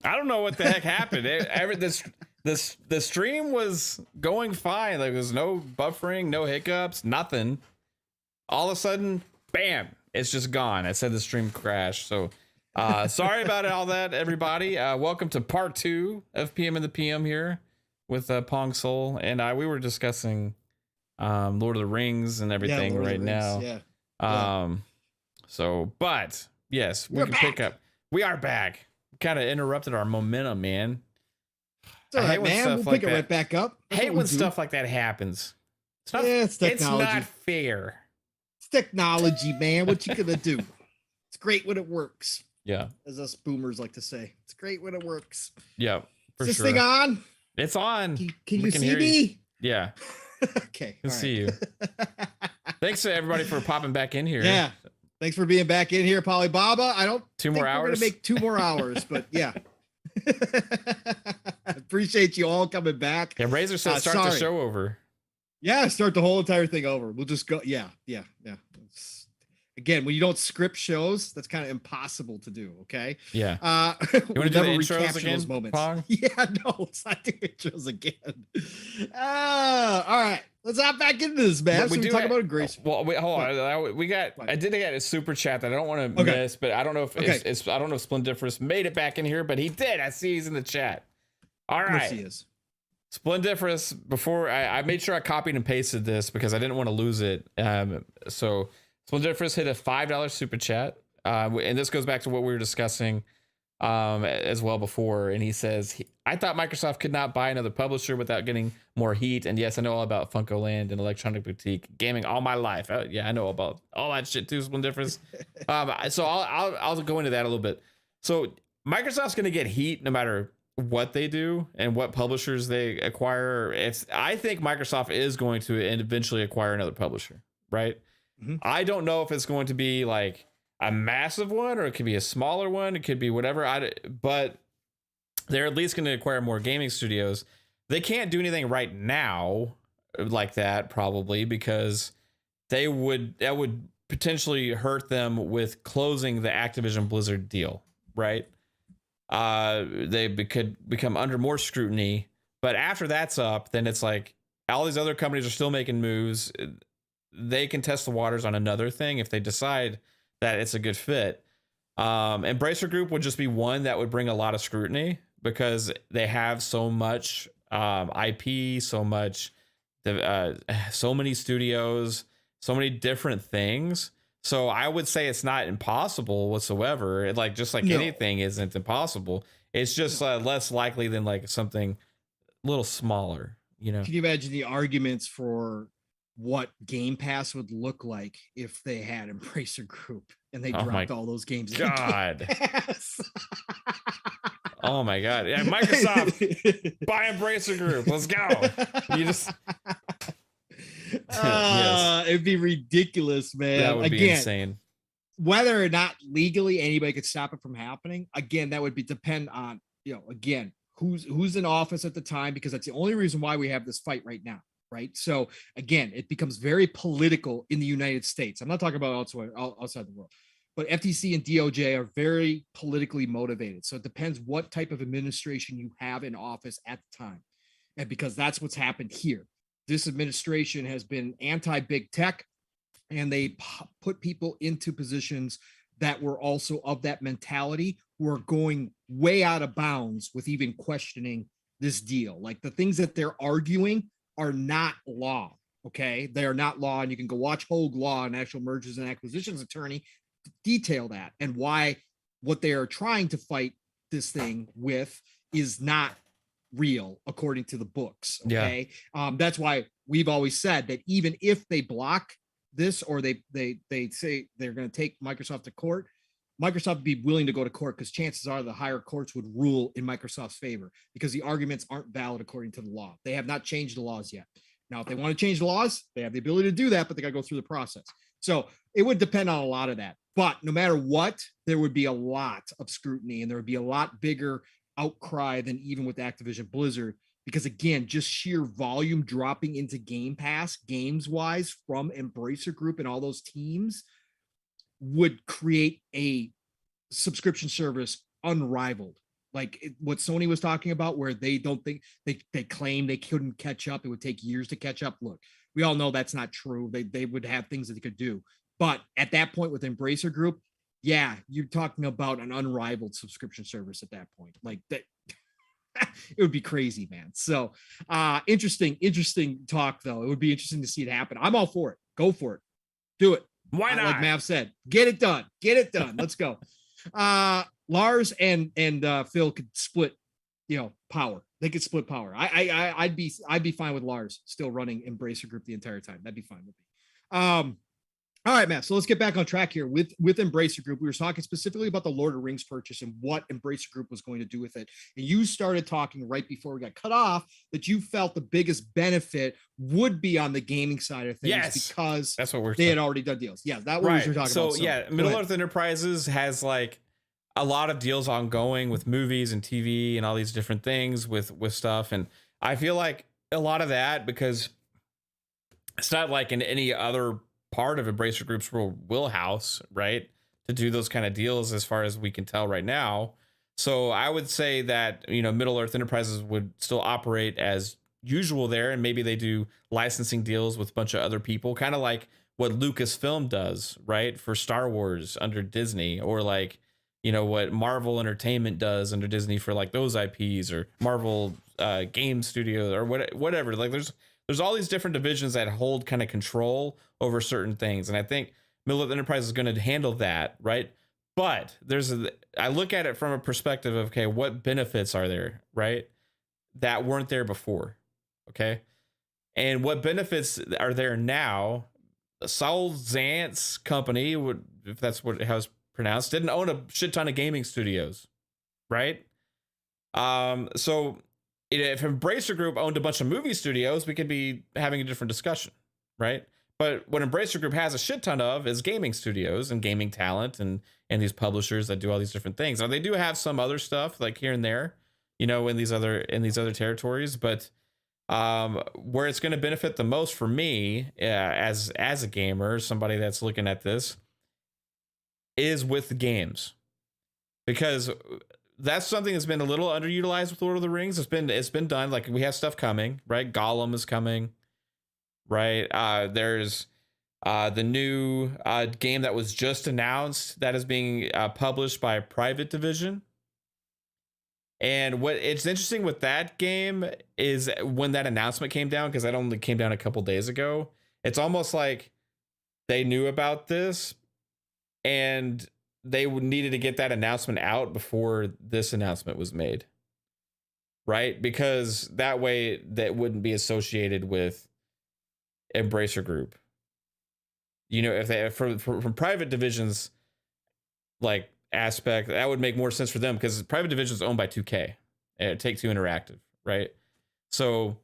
I don't know what the heck happened. The stream was going fine. Like, there's no buffering, no hiccups, nothing. All of a sudden, bam, it's just gone. I said the stream crashed. So sorry about all that, everybody. Welcome to part 2 of PM in the PM here with Pong Soul. And we were discussing Lord of the Rings and everything right now. Yeah. So, but yes, we can pick up. We are back. Kind of interrupted our momentum, man. It's all right, man. We'll pick it right back up. Hate when stuff like that happens. It's not, it's technology. It's not fair. It's technology, man. What you gonna do? It's great when it works. Yeah. As us boomers like to say. It's great when it works. Yeah. Is this thing on? It's on. Can you see me? Yeah. Okay. I can see you. Thanks to everybody for popping back in here. Yeah. Thanks for being back in here, Polybaba. I don't 2 more hours. We're gonna make 2 more hours, but yeah. Appreciate you all coming back. Yeah, Razor said start the show over. Yeah, start the whole entire thing over. We'll just go. Yeah. Again, when you don't script shows, that's kind of impossible to do. Okay. Yeah. You want to do the intros again, those moments. Pong? Yeah. No, let's not do intros again. All right. Let's hop back into this, man. We talk about Grace. Well, wait, hold on. I did get a super chat that I don't want to miss, but I don't know if I don't know if Splendiferous made it back in here, but he did. I see he's in the chat. All right. Of course he is. Splendiferous, before I made sure I copied and pasted this because I didn't want to lose it. So Splendiferous hit a $5 super chat. And this goes back to what we were discussing as well before. And he says, I thought Microsoft could not buy another publisher without getting more heat. And yes, I know all about FuncoLand and Electronic Boutique gaming all my life. I know about all that shit too, Splendiferous. So I'll go into that a little bit. So Microsoft's going to get heat no matter what they do and what publishers they acquire. I think Microsoft is going to eventually acquire another publisher, right? Mm-hmm. I don't know if it's going to be like a massive one or it could be a smaller one. It could be whatever. But they're at least going to acquire more gaming studios. They can't do anything right now like that, probably, because that would potentially hurt them with closing the Activision Blizzard deal, right? They could become under more scrutiny. But after that's up, then it's like all these other companies are still making moves. They can test the waters on another thing if they decide that it's a good fit. Embracer Group would just be one that would bring a lot of scrutiny because they have so much IP, so many studios, so many different things. So I would say it's not impossible whatsoever. Anything isn't impossible. It's just less likely than like something a little smaller, you know? Can you imagine the arguments for what Game Pass would look like if they had Embracer Group and they dropped all those games? God. Oh my God. Yeah, Microsoft, buy Embracer Group. Let's go. You just... Yes. It'd be ridiculous, man. That would be insane. Whether or not legally anybody could stop it from happening, again, that would depend on, again, who's in office at the time, because that's the only reason why we have this fight right now. Right. So again, it becomes very political in the United States. I'm not talking about outside the world, but FTC and DOJ are very politically motivated. So it depends what type of administration you have in office at the time. And because that's what's happened here. This administration has been anti-big tech, and they put people into positions that were also of that mentality, who are going way out of bounds with even questioning this deal. Like the things that they're arguing are not law. Okay. They are not law. And you can go watch Hogue Law, an actual mergers and acquisitions attorney, detail that and why what they are trying to fight this thing with is not real according to the books. Okay. Yeah. That's why we've always said that even if they block this, or they say they're going to take Microsoft to court, Microsoft would be willing to go to court, because chances are the higher courts would rule in Microsoft's favor, because the arguments aren't valid according to the law. They have not changed the laws yet. Now, if they want to change the laws, they have the ability to do that, but they got to go through the process. So it would depend on a lot of that. But no matter what, there would be a lot of scrutiny, and there would be a lot bigger outcry than even with Activision Blizzard, because again, just sheer volume dropping into Game Pass games wise from Embracer Group and all those teams would create a subscription service unrivaled what Sony was talking about, where they don't think they claim they couldn't catch up. It would take years to catch up. Look, we all know that's not true. They would have things that they could do. But at that point with Embracer Group, yeah, you're talking about an unrivaled subscription service at that point. Like that, it would be crazy, man. So interesting talk, though. It would be interesting to see it happen. I'm all for it. Go for it. Do it. Why not? Like Mav said, get it done. Get it done. Let's go. Lars and Phil could split, power. They could split power. I'd be fine with Lars still running Embracer Group the entire time. That'd be fine with me. All right, Matt. So let's get back on track here with Embracer Group. We were talking specifically about the Lord of the Rings purchase and what Embracer Group was going to do with it. And you started talking right before we got cut off that you felt the biggest benefit would be on the gaming side of things, because that's what they had already done deals. Yeah, that what we were talking about. So yeah, Middle Earth Enterprises has like a lot of deals ongoing with movies and TV and all these different things with stuff. And I feel like a lot of that, because it's not like in any other part of Embracer Group's wheelhouse, right, to do those kind of deals as far as we can tell right now. So I would say that, Middle Earth Enterprises would still operate as usual there, and maybe they do licensing deals with a bunch of other people, kind of like what Lucasfilm does, right, for Star Wars under Disney, or like, what Marvel Entertainment does under Disney for like those IPs, or Marvel Game Studios, or whatever. Like there's all these different divisions that hold kind of control over certain things. And I think Middle Earth Enterprise is going to handle that, right? But I look at it from a perspective of, okay, what benefits are there, right, that weren't there before, okay? And what benefits are there now? CLoWnZ company, if that's how it's pronounced, didn't own a shit ton of gaming studios, right? So if Embracer Group owned a bunch of movie studios, we could be having a different discussion, right? But what Embracer Group has a shit ton of is gaming studios and gaming talent and these publishers that do all these different things. Now they do have some other stuff like here and there, in these other territories, but where it's going to benefit the most for me as a gamer, somebody that's looking at this, is with the games, because that's something that's been a little underutilized with Lord of the Rings. It's been done. Like, we have stuff coming, right? Gollum is coming, right? There's the new game that was just announced that is being published by a private division. And what it's interesting with that game is when that announcement came down, because that only came down a couple days ago, it's almost like they knew about this and they needed to get that announcement out before this announcement was made, right? Because that way that wouldn't be associated with Embracer Group. If they from private divisions like aspect, that would make more sense for them, because private division is owned by 2K and Take-Two Interactive, right? So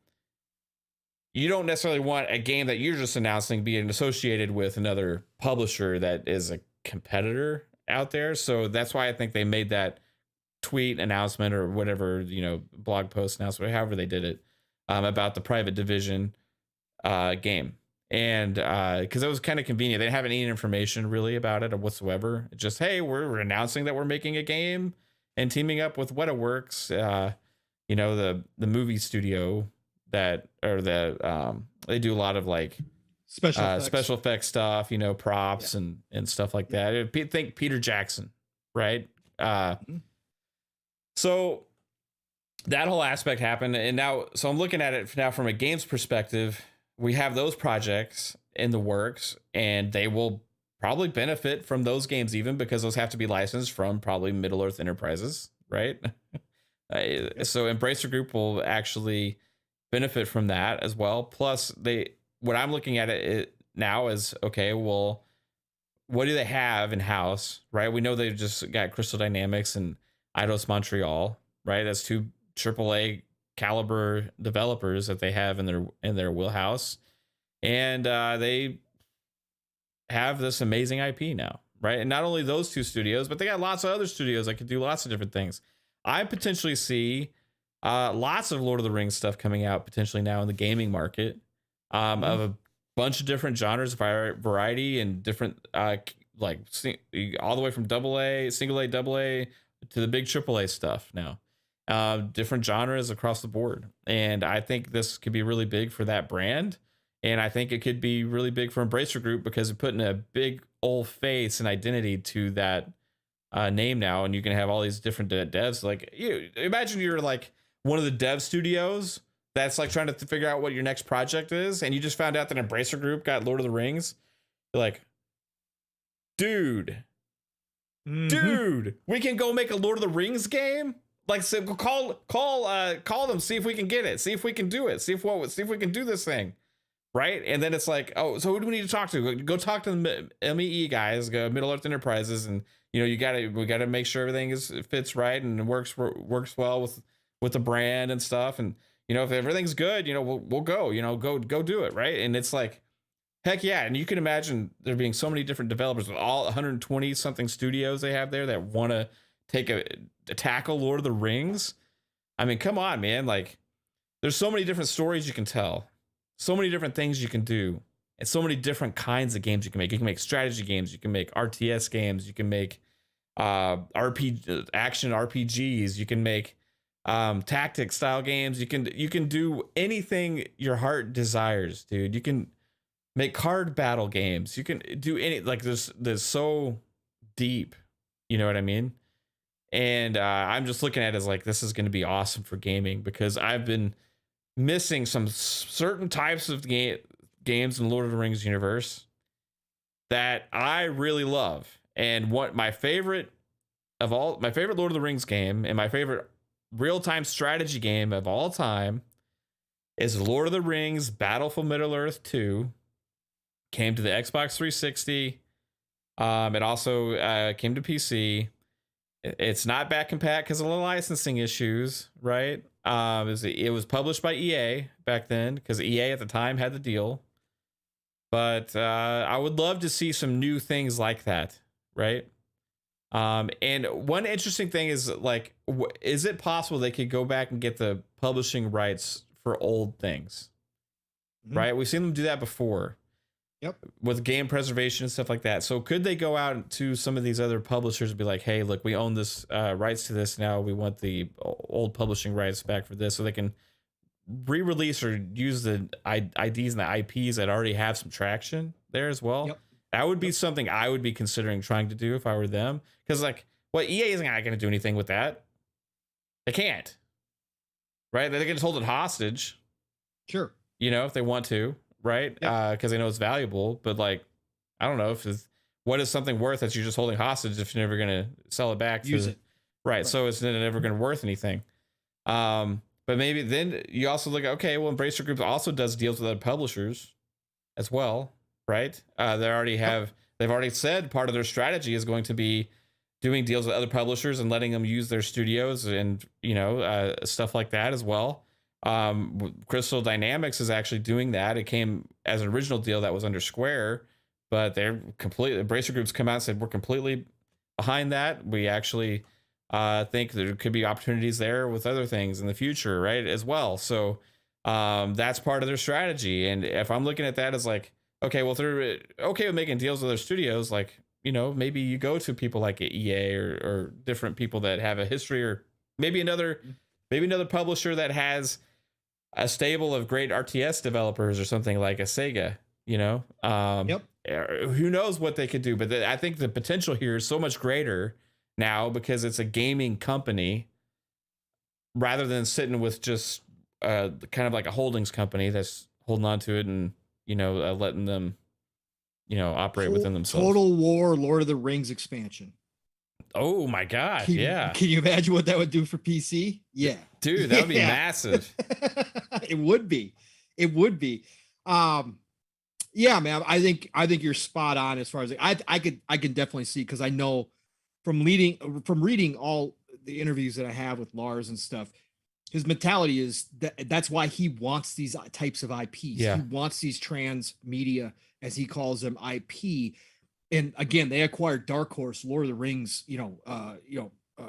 you don't necessarily want a game that you're just announcing being associated with another publisher that is a competitor out there. So that's why I think they made that tweet announcement or whatever, blog post announcement, however they did it, about the private division game. And because it was kind of convenient. They didn't have any information really about it or whatsoever. It's just, hey, we're announcing that we're making a game and teaming up with WetaWorks, the movie studio that, or they do a lot of like special effects stuff, props and stuff like that. Think Peter Jackson, right? So that whole aspect happened. And now, so I'm looking at it now from a games perspective. We have those projects in the works, and they will probably benefit from those games, even because those have to be licensed from probably Middle Earth Enterprises, right? So Embracer Group will actually benefit from that as well. Plus, what I'm looking at it now is, okay, well, what do they have in house, right? We know they've just got Crystal Dynamics and Eidos Montreal, right? That's two AAA caliber developers that they have in their wheelhouse, and they have this amazing IP now, right? And not only those two studios, but they got lots of other studios that could do lots of different things. I potentially see lots of Lord of the Rings stuff coming out potentially now in the gaming market, of a bunch of different genres, variety, and different like all the way from single A, AA, to the big AAA stuff now. Different genres across the board. And I think this could be really big for that brand. And I think it could be really big for Embracer Group because it's putting a big old face and identity to that name now. And you can have all these different devs. Like, you imagine you're like one of the dev studios that's like trying to figure out what your next project is. And you just found out that Embracer Group got Lord of the Rings. You're like, dude, we can go make a Lord of the Rings game. Like, so call them, see if we can get it, see if we can do it, see if we can do this thing, right? And then it's like, oh, so who do we need to talk to? Go talk to the MEE guys, go Middle Earth Enterprises, and we gotta make sure everything fits right and works well with the brand and stuff. And if everything's good, we'll go, go do it, right? And it's like, heck yeah. And you can imagine there being so many different developers with all 120 something studios they have there that want to tackle Lord of the Rings. I mean, come on, man. Like, there's so many different stories you can tell, so many different things you can do, and so many different kinds of games you can make. You can make strategy games, you can make RTS games, you can make action RPGs, you can make tactic style games. You can do anything your heart desires, dude. You can make card battle games. You can do any, like, there's so deep, you know what I mean? And I'm just looking at it as like, this is going to be awesome for gaming, because I've been missing some certain types of games in Lord of the Rings universe that I really love. And what my favorite Lord of the Rings game and my favorite real-time strategy game of all time is Lord of the Rings Battle for Middle-earth 2. Came to the Xbox 360. It also came to PC. It's not back compat because of the licensing issues, right? It was published by EA back then because EA at the time had the deal. But I would love to see some new things like that, right? And one interesting thing is, like, is it possible they could go back and get the publishing rights for old things? Right? We've seen them do that before. Yep. With game preservation and stuff like that. So could they go out to some of these other publishers and be like, hey, look, we own this rights to this now. We want the old publishing rights back for this, so they can re-release or use the IDs and the IPs that already have some traction there as well. Yep. That would be something I would be considering trying to do if I were them. Because, like, EA isn't going to do anything with that. They can't. Right? They can just hold it hostage. Sure. If they want to. Right? Because they know it's valuable. But, like, I don't know what is something worth that you're just holding hostage if you're never going to sell it back? Use it. Right. So it's never going to worth anything. But maybe then you also look at, okay, well, Embracer Group also does deals with other publishers as well. Right? They've already said part of their strategy is going to be doing deals with other publishers and letting them use their studios and, stuff like that as well. Crystal Dynamics is actually doing that. It came as an original deal that was under Square, but Embracer Group's come out and said, we're completely behind that. We actually think there could be opportunities there with other things in the future, right, as well. So that's part of their strategy. And if I'm looking at that as like, okay, well, if they're okay with making deals with other studios, like, maybe you go to people like EA or different people that have a history, or maybe another publisher that has a stable of great RTS developers or something like a Sega, Yep. Who knows what they could do, but I think the potential here is so much greater now because it's a gaming company rather than sitting with just kind of like a holdings company that's holding on to it and, letting them, operate within themselves. Total War Lord of the Rings expansion. Oh my God. Yeah. Can you imagine what that would do for PC? Yeah. Dude, that would be massive. It would be. Yeah, man. I think you're spot on as far as I can definitely see, because I know from reading all the interviews that I have with Lars and stuff, his mentality is that's why he wants these types of IPs. Yeah. He wants these transmedia, as he calls them, IP. And again, they acquired Dark Horse, Lord of the Rings,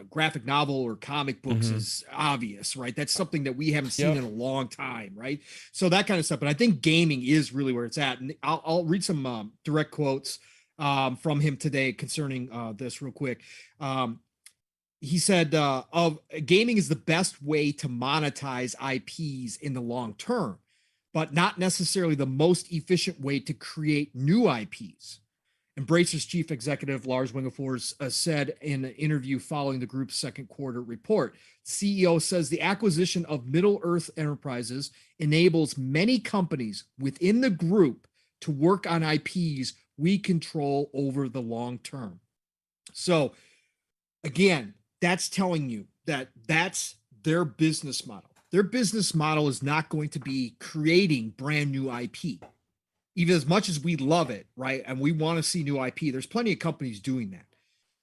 graphic novel or comic books is obvious, right? That's something that we haven't seen in a long time, right? So that kind of stuff. But I think gaming is really where it's at. And I'll read some direct quotes from him today concerning this real quick. he said of gaming is the best way to monetize IPs in the long term, but not necessarily the most efficient way to create new IPs. Embracer's chief executive Lars Wingefors said in an interview following the group's second quarter report. CEO says the acquisition of Middle-earth Enterprises enables many companies within the group to work on IPs we control over the long term. So again, that's telling you that that's their business model. Their business model is not going to be creating brand new IP. Even as much as we love it, right? And we want to see new IP, there's plenty of companies doing that.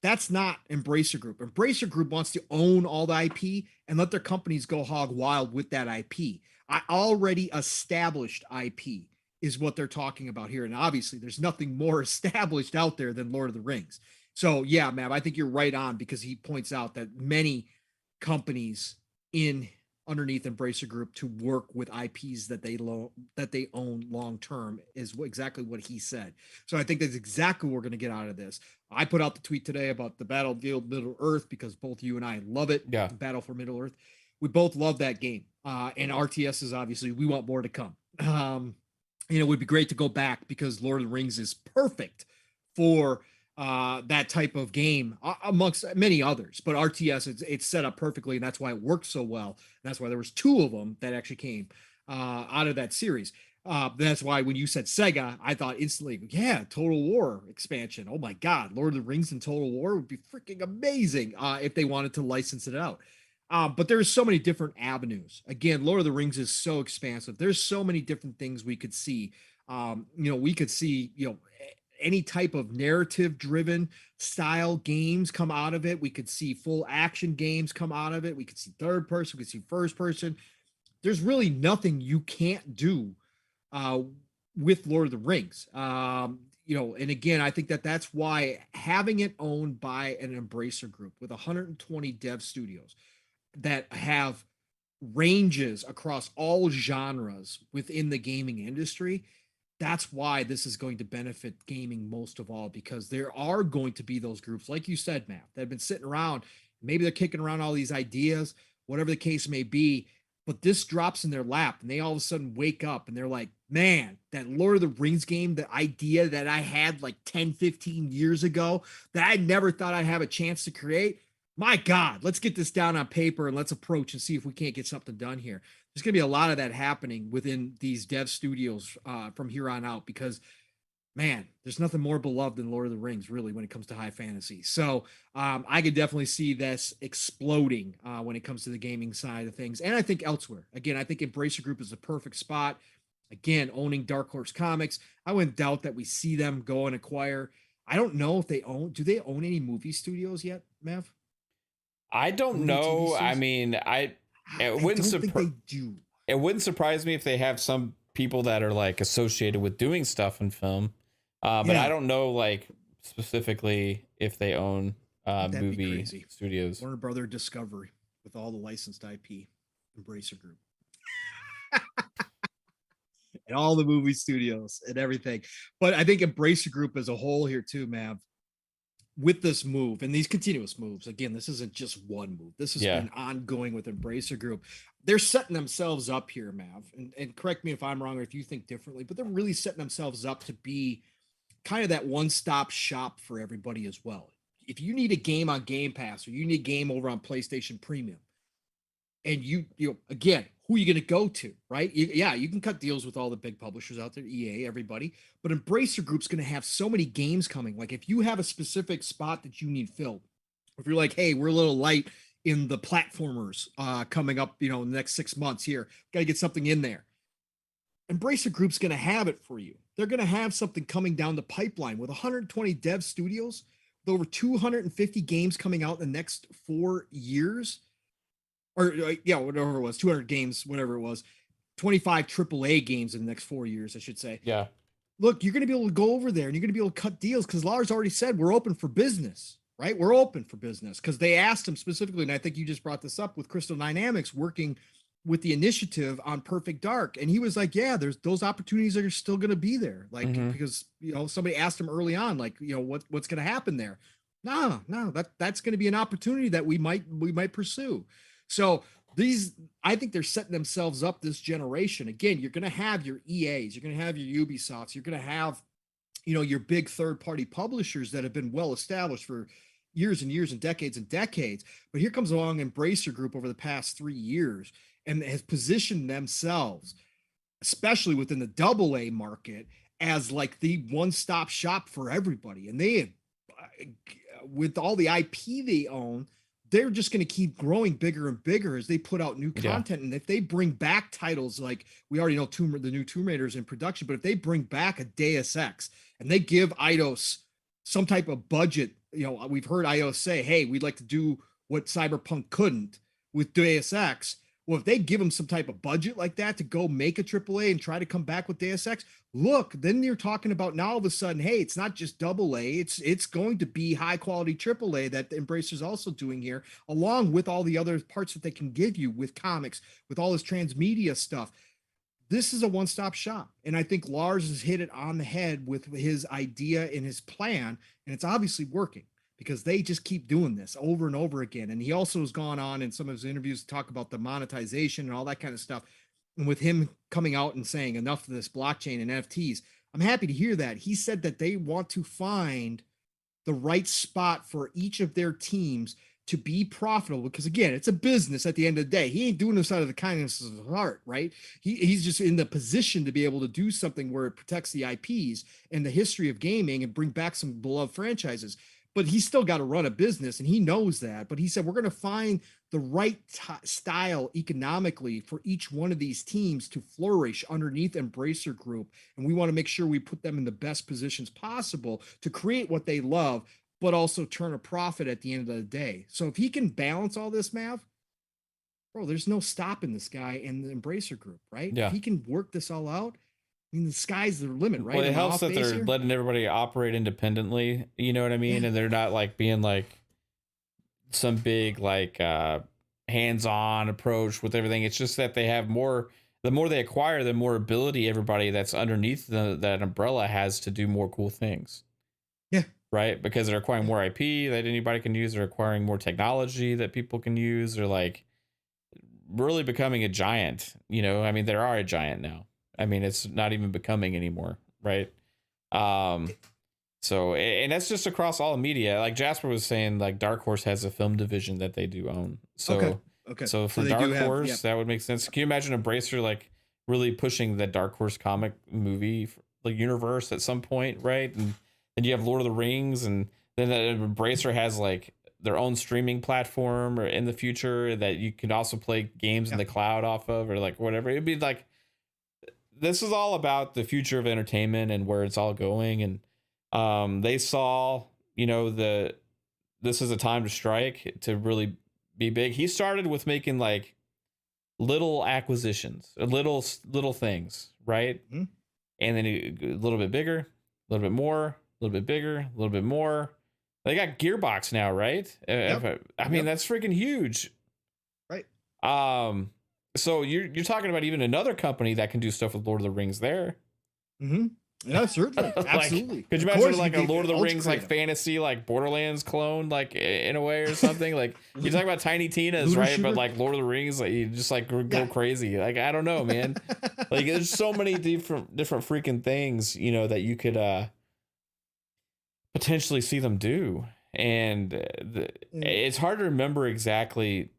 That's not Embracer Group. Embracer Group wants to own all the IP and let their companies go hog wild with that IP. I already established IP is what they're talking about here. And obviously, there's nothing more established out there than Lord of the Rings. So, yeah, Matt, I think you're right on because he points out that many companies in underneath Embracer Group to work with IPs that they own long term is exactly what he said. So I think that's exactly what we're going to get out of this. I put out the tweet today about the Battlefield Middle Earth because both you and I love it. Yeah. Battle for Middle Earth. We both love that game. And RTS is obviously, we want more to come. It would be great to go back because Lord of the Rings is perfect for that type of game amongst many others, but RTS it's set up perfectly, and that's why it worked so well. And that's why there was two of them that actually came out of that series. That's why when you said Sega, I thought instantly, yeah, Total War expansion. Oh my God, Lord of the Rings and Total War would be freaking amazing if they wanted to license it out. But there's so many different avenues. Again, Lord of the Rings is so expansive. There's so many different things we could see. We could see, any type of narrative driven style games come out of it. We could see full action games come out of it. We could see third person, we could see first person. There's really nothing you can't do with Lord of the Rings. And again, I think that's why having it owned by an Embracer Group with 120 dev studios that have ranges across all genres within the gaming industry, that's why this is going to benefit gaming most of all, because there are going to be those groups, like you said, Matt, that have been sitting around. Maybe they're kicking around all these ideas, whatever the case may be, but this drops in their lap and they all of a sudden wake up and they're like, man, that Lord of the Rings game, the idea that I had like 10, 15 years ago that I never thought I'd have a chance to create. My God, let's get this down on paper and let's approach and see if we can't get something done here. There's going to be a lot of that happening within these dev studios from here on out because, man, there's nothing more beloved than Lord of the Rings, really, when it comes to high fantasy. So I could definitely see this exploding when it comes to the gaming side of things. And I think elsewhere. Again, I think Embracer Group is the perfect spot. Again, owning Dark Horse Comics. I wouldn't doubt that we see them go and acquire. I don't know if do they own any movie studios yet, Mav? I don't know. I mean, it wouldn't think they do. It wouldn't surprise me if they have some people that are like associated with doing stuff in film. But I don't know like specifically if they own movie studios. Warner Brother Discovery with all the licensed IP, Embracer Group. And all the movie studios and everything. But I think Embracer Group as a whole here too, Mav, with this move and these continuous moves, again, this isn't just one move. This has been ongoing with Embracer Group. They're setting themselves up here, Mav, and correct me if I'm wrong or if you think differently, but they're really setting themselves up to be kind of that one-stop shop for everybody as well. If you need a game on Game Pass or you need a game over on PlayStation Premium, and again, who are you going to go to, right? You can cut deals with all the big publishers out there, EA, everybody, but Embracer Group's going to have so many games coming. Like if you have a specific spot that you need filled, if you're like, hey, we're a little light in the platformers coming up, in the next 6 months here, got to get something in there. Embracer Group's going to have it for you. They're going to have something coming down the pipeline with 120 dev studios, with over 250 games coming out in the next 4 years. Or whatever it was, 200 games, whatever it was, 25 AAA games in the next 4 years, I should say. Yeah. Look, you're going to be able to go over there and you're going to be able to cut deals because Lars already said we're open for business, right? We're open for business because they asked him specifically, and I think you just brought this up with Crystal Dynamics working with the initiative on Perfect Dark. And he was like, yeah, there's those opportunities are still going to be there. Like, because, somebody asked him early on, like, what's going to happen there? No, that's going to be an opportunity that we might pursue. So these, I think they're setting themselves up this generation. Again, you're going to have your EAs, you're going to have your Ubisofts, you're going to have, your big third party publishers that have been well established for years and years and decades. But here comes along Embracer Group over the past 3 years and has positioned themselves, especially within the AA market, as like the one-stop shop for everybody. And they have, with all the IP they own, they're just going to keep growing bigger and bigger as they put out new content. And if they bring back titles like, we already know the new Tomb Raider is in production, but if they bring back a Deus Ex and they give Eidos some type of budget, we've heard Eidos say, hey, we'd like to do what Cyberpunk couldn't with Deus Ex. Well, if they give them some type of budget like that to go make a AAA and try to come back with Deus Ex, look, then you're talking about now all of a sudden, hey, it's not just AA, it's going to be high quality AAA that Embracer's also doing here, along with all the other parts that they can give you with comics, with all this transmedia stuff. This is a one-stop shop. And I think Lars has hit it on the head with his idea and his plan, and it's obviously working, because they just keep doing this over and over again. And he also has gone on in some of his interviews to talk about the monetization and all that kind of stuff. And with him coming out and saying enough of this blockchain and NFTs, I'm happy to hear that. He said that they want to find the right spot for each of their teams to be profitable, because again, it's a business at the end of the day. He ain't doing this out of the kindness of his heart, right? He's just in the position to be able to do something where it protects the IPs and the history of gaming and bring back some beloved franchises. But he's still got to run a business, and he knows that. But he said, we're going to find the right style economically for each one of these teams to flourish underneath Embracer Group. And we want to make sure we put them in the best positions possible to create what they love, but also turn a profit at the end of the day. So if he can balance all this, Mav, bro, there's no stopping this guy in the Embracer Group, right? Yeah. If he can work this all out, I mean, the sky's the limit, right? Well, it helps that they're letting everybody operate independently. You know what I mean? Yeah. And they're not like being like some big like hands-on approach with everything. It's just that they have more. The more they acquire, the more ability everybody that's underneath that umbrella has to do more cool things. Yeah. Right? Because they're acquiring more IP that anybody can use. They're acquiring more technology that people can use. They're like really becoming a giant. I mean, they are a giant now. I mean, it's not even becoming anymore, right? So, and that's just across all media. Like Jasper was saying, like Dark Horse has a film division that they do own. So, okay. So for Dark Horse, that would make sense. Can you imagine Embracer like really pushing the Dark Horse comic movie like universe at some point, right? And then you have Lord of the Rings, and then Embracer has like their own streaming platform or in the future that you can also play games in the cloud off of, or like whatever. It'd be like, this is all about the future of entertainment and where it's all going. And they saw, this is a time to strike, to really be big. He started with making like little acquisitions, little things, right? Mm-hmm. And then a little bit bigger, a little bit more, a little bit bigger, a little bit more. They got Gearbox now, right? Yep. I mean, that's freaking huge. Right. So you're talking about even another company that can do stuff with Lord of the Rings there. Mm-hmm. Yeah, certainly. Absolutely. Could you imagine like a Lord of the Rings like fantasy like Borderlands clone like in a way or something? Like you talk about Tiny Tina's, right? Shooter. But like Lord of the Rings, like you just like go crazy. Like I don't know, man. Like there's so many different freaking things, that you could potentially see them do. And it's hard to remember exactly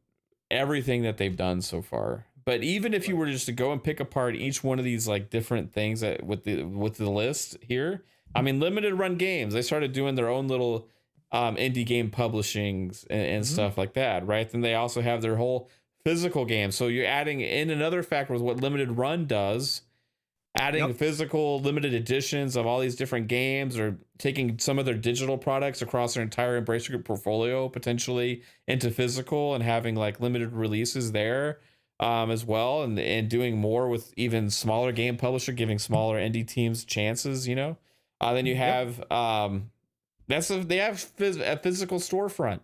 everything that they've done so far. But even if you were just to go and pick apart each one of these like different things that with the list here, I mean, limited run games, they started doing their own little indie game publishings and stuff like that, right? Then they also have their whole physical game. So you're adding in another factor with what limited run does, adding physical limited editions of all these different games, or taking some of their digital products across their entire Embracer Group portfolio potentially into physical and having like limited releases there. As well, and doing more with even smaller game publisher, giving smaller indie teams chances, then you have they have a physical storefront.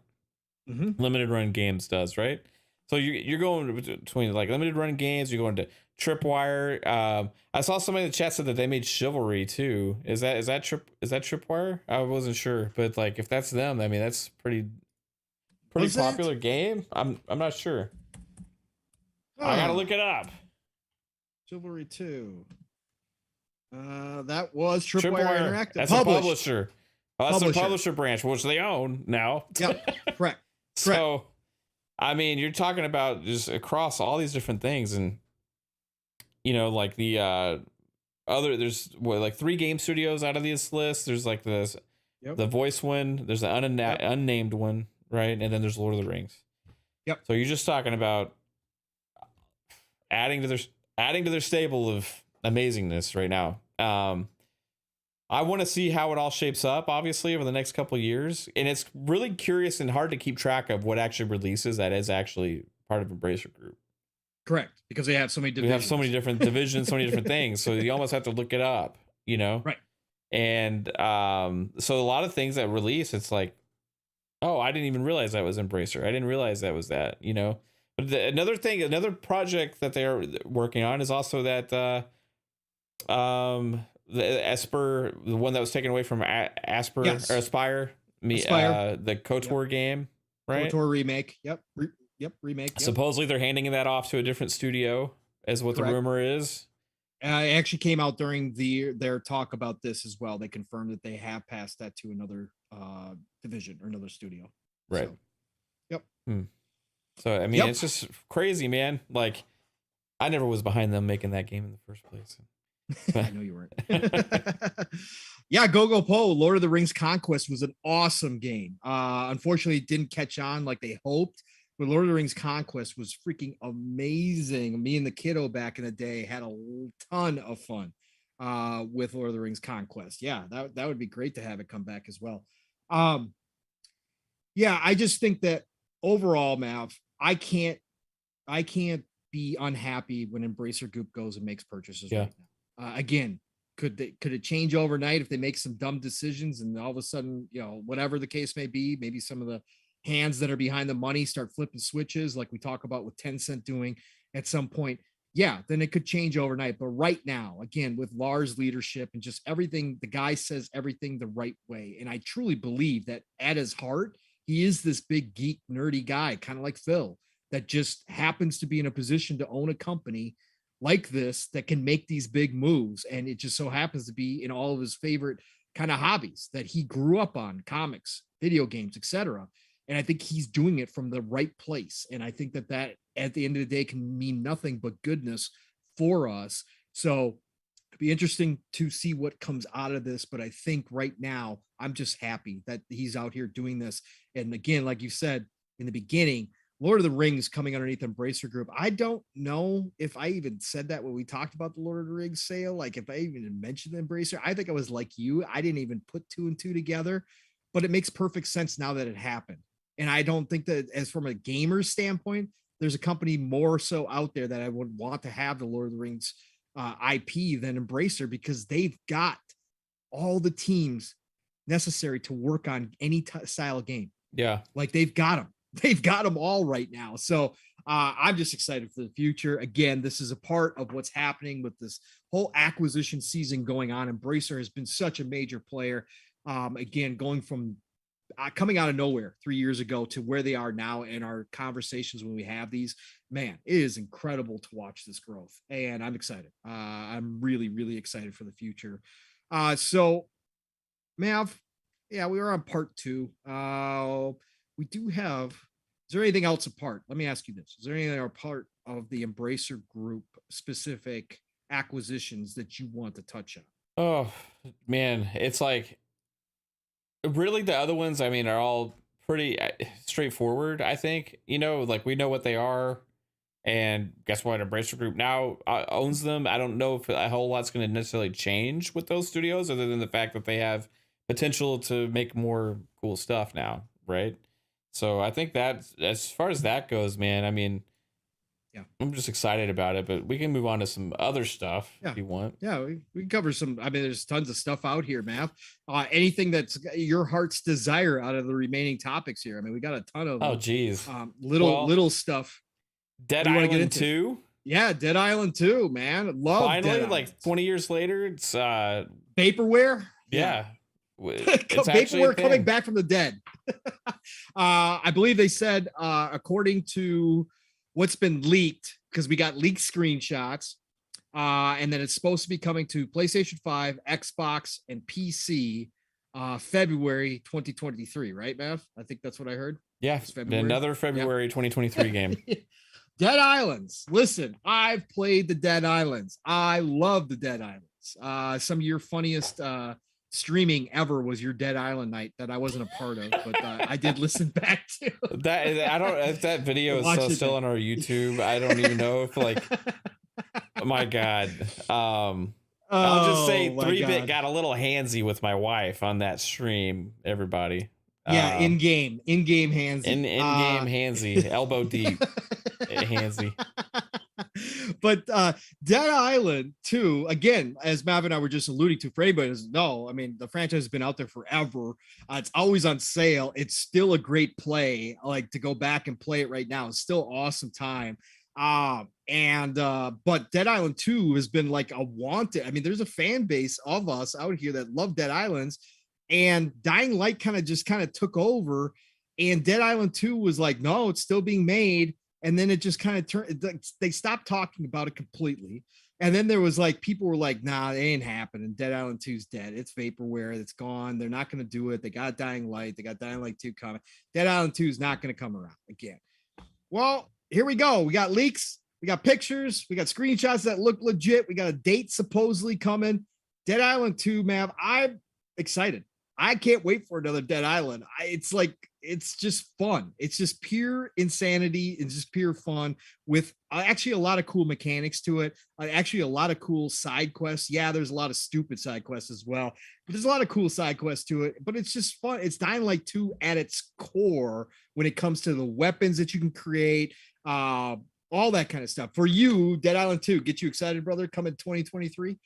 Limited run games does, right? So you're going between like limited run games, you're going to Tripwire. I saw somebody in the chat said that they made Chivalry too. Is that Tripwire? I wasn't sure, but like if that's them, I mean that's pretty popular game. I'm not sure. I gotta look it up. Chivalry 2. That was Tripwire Interactive. That's a publisher. Oh, that's the publisher branch, which they own now. Yep, correct. So, I mean, you're talking about just across all these different things, and you know, like the there's like 3 game studios out of this list. There's like the voice one. There's the unnamed one, right? And then there's Lord of the Rings. Yep. So you're just talking about adding to their stable of amazingness right now. I want to see how it all shapes up, obviously, over the next couple of years. And it's really curious and hard to keep track of what actually releases that is actually part of Embracer Group. Correct. Because they have so many divisions. We have so many different divisions, so many different things. So you almost have to look it up, you know? Right. And so a lot of things that release, it's like, oh, I didn't even realize that was Embracer. I didn't realize that was that, you know? But another project that they are working on is also that the Esper, the one that was taken away from Asper or Aspire, the KOTOR game, right? KOTOR remake. Yep, remake. Yep. Supposedly they're handing that off to a different studio, is what the rumor is. It actually came out during their talk about this as well. They confirmed that they have passed that to another division or another studio. Right. So, yep. So I mean, it's just crazy, man. Like, I never was behind them making that game in the first place. I know you weren't. Yeah, Go Po, Lord of the Rings Conquest was an awesome game. Unfortunately, it didn't catch on like they hoped, but Lord of the Rings Conquest was freaking amazing. Me and the kiddo back in the day had a ton of fun with Lord of the Rings Conquest. Yeah, that would be great to have it come back as well. Yeah, I just think that overall, Mav, I can't be unhappy when Embracer Group goes and makes purchases right now. Again, could it change overnight if they make some dumb decisions and all of a sudden, you know, whatever the case may be, maybe some of the hands that are behind the money start flipping switches like we talk about with Tencent doing at some point. Yeah, then it could change overnight. But right now, again, with Lars' leadership and just everything, the guy says everything the right way. And I truly believe that at his heart, he is this big geek, nerdy guy, kind of like Phil, that just happens to be in a position to own a company like this that can make these big moves. And it just so happens to be in all of his favorite kind of hobbies that he grew up on: comics, video games, etc. And I think he's doing it from the right place. And I think that at the end of the day can mean nothing but goodness for us. So it'd be interesting to see what comes out of this. But I think right now, I'm just happy that he's out here doing this. And again, like you said in the beginning, Lord of the Rings coming underneath Embracer Group. I don't know if I even said that when we talked about the Lord of the Rings sale. Like if I even mentioned Embracer, I think I was like you. I didn't even put 2 and 2 together, but it makes perfect sense now that it happened. And I don't think that as from a gamer standpoint, there's a company more so out there that I would want to have the Lord of the Rings IP than Embracer, because they've got all the teams necessary to work on any style of game. Yeah. Like they've got them. They've got them all right now. So I'm just excited for the future. Again, this is a part of what's happening with this whole acquisition season going on. Embracer has been such a major player. Again, going from coming out of nowhere 3 years ago to where they are now in our conversations when we have these, man, it is incredible to watch this growth. And I'm excited. I'm really, really excited for the future. So, Mav, yeah, we are on part 2. We do have, is there anything else apart? Let me ask you this. Is there anything apart of the Embracer Group specific acquisitions that you want to touch on? Oh, man. It's like, really the other ones, I mean, are all pretty straightforward, I think. You know, like we know what they are. And guess what? Embracer Group now owns them. I don't know if a whole lot's going to necessarily change with those studios other than the fact that they have potential to make more cool stuff now, right? So I think that as far as that goes, man, I mean, yeah, I'm just excited about it, but we can move on to some other stuff if you want. Yeah, we can cover some. I mean, there's tons of stuff out here, Mav. Anything that's your heart's desire out of the remaining topics here. I mean, we got a ton of geez, little stuff. Dead Island 2. Yeah, Dead Island 2, man. Love Finally, Dead like Island. 20 years later, it's Vaporware. yeah. It's actually a Vaporware coming thing. back from the dead. I believe they said, according to what's been leaked, because we got leaked screenshots, and then it's supposed to be coming to PlayStation 5, Xbox, and PC February 2023, right, Mav? I think that's what I heard. Yeah, February. another February 2023 game. Dead Islands. Listen, I've played the Dead Islands. I love the Dead Islands. Some of your funniest streaming ever was your Dead Island night that I wasn't a part of, but I did listen back to. I don't if that video is still on our YouTube. I don't even know if like oh my God. I'll just say 3-bit got a little handsy with my wife on that stream, everybody. Yeah, in-game handsy. In-game handsy, elbow deep handsy. But Dead Island 2, again, as Mav and I were just alluding to, for anybody who doesn't know, I mean, the franchise has been out there forever. It's always on sale. It's still a great play. Like to go back and play it right now. It's still awesome time. But Dead Island 2 has been like a wanted. I mean, there's a fan base of us out here that love Dead Islands, and Dying Light kind of took over, and Dead Island 2 was like, no, it's still being made. And then it just kind of turned, they stopped talking about it completely. And then there was like, people were like, nah, it ain't happening. Dead Island 2's dead. It's vaporware. It's gone. They're not going to do it. They got Dying Light. They got Dying Light 2 coming. Dead Island 2 is not going to come around again. Well, here we go. We got leaks. We got pictures. We got screenshots that look legit. We got a date supposedly coming. Dead Island 2, man. I'm excited. I can't wait for another Dead Island. It's just fun. It's just pure insanity. It's just pure fun with actually a lot of cool mechanics to it. Actually, a lot of cool side quests. Yeah, there's a lot of stupid side quests as well, but there's a lot of cool side quests to it. But it's just fun. It's Dying Light 2 at its core when it comes to the weapons that you can create, all that kind of stuff. For you, Dead Island 2, get you excited, brother? Coming 2023.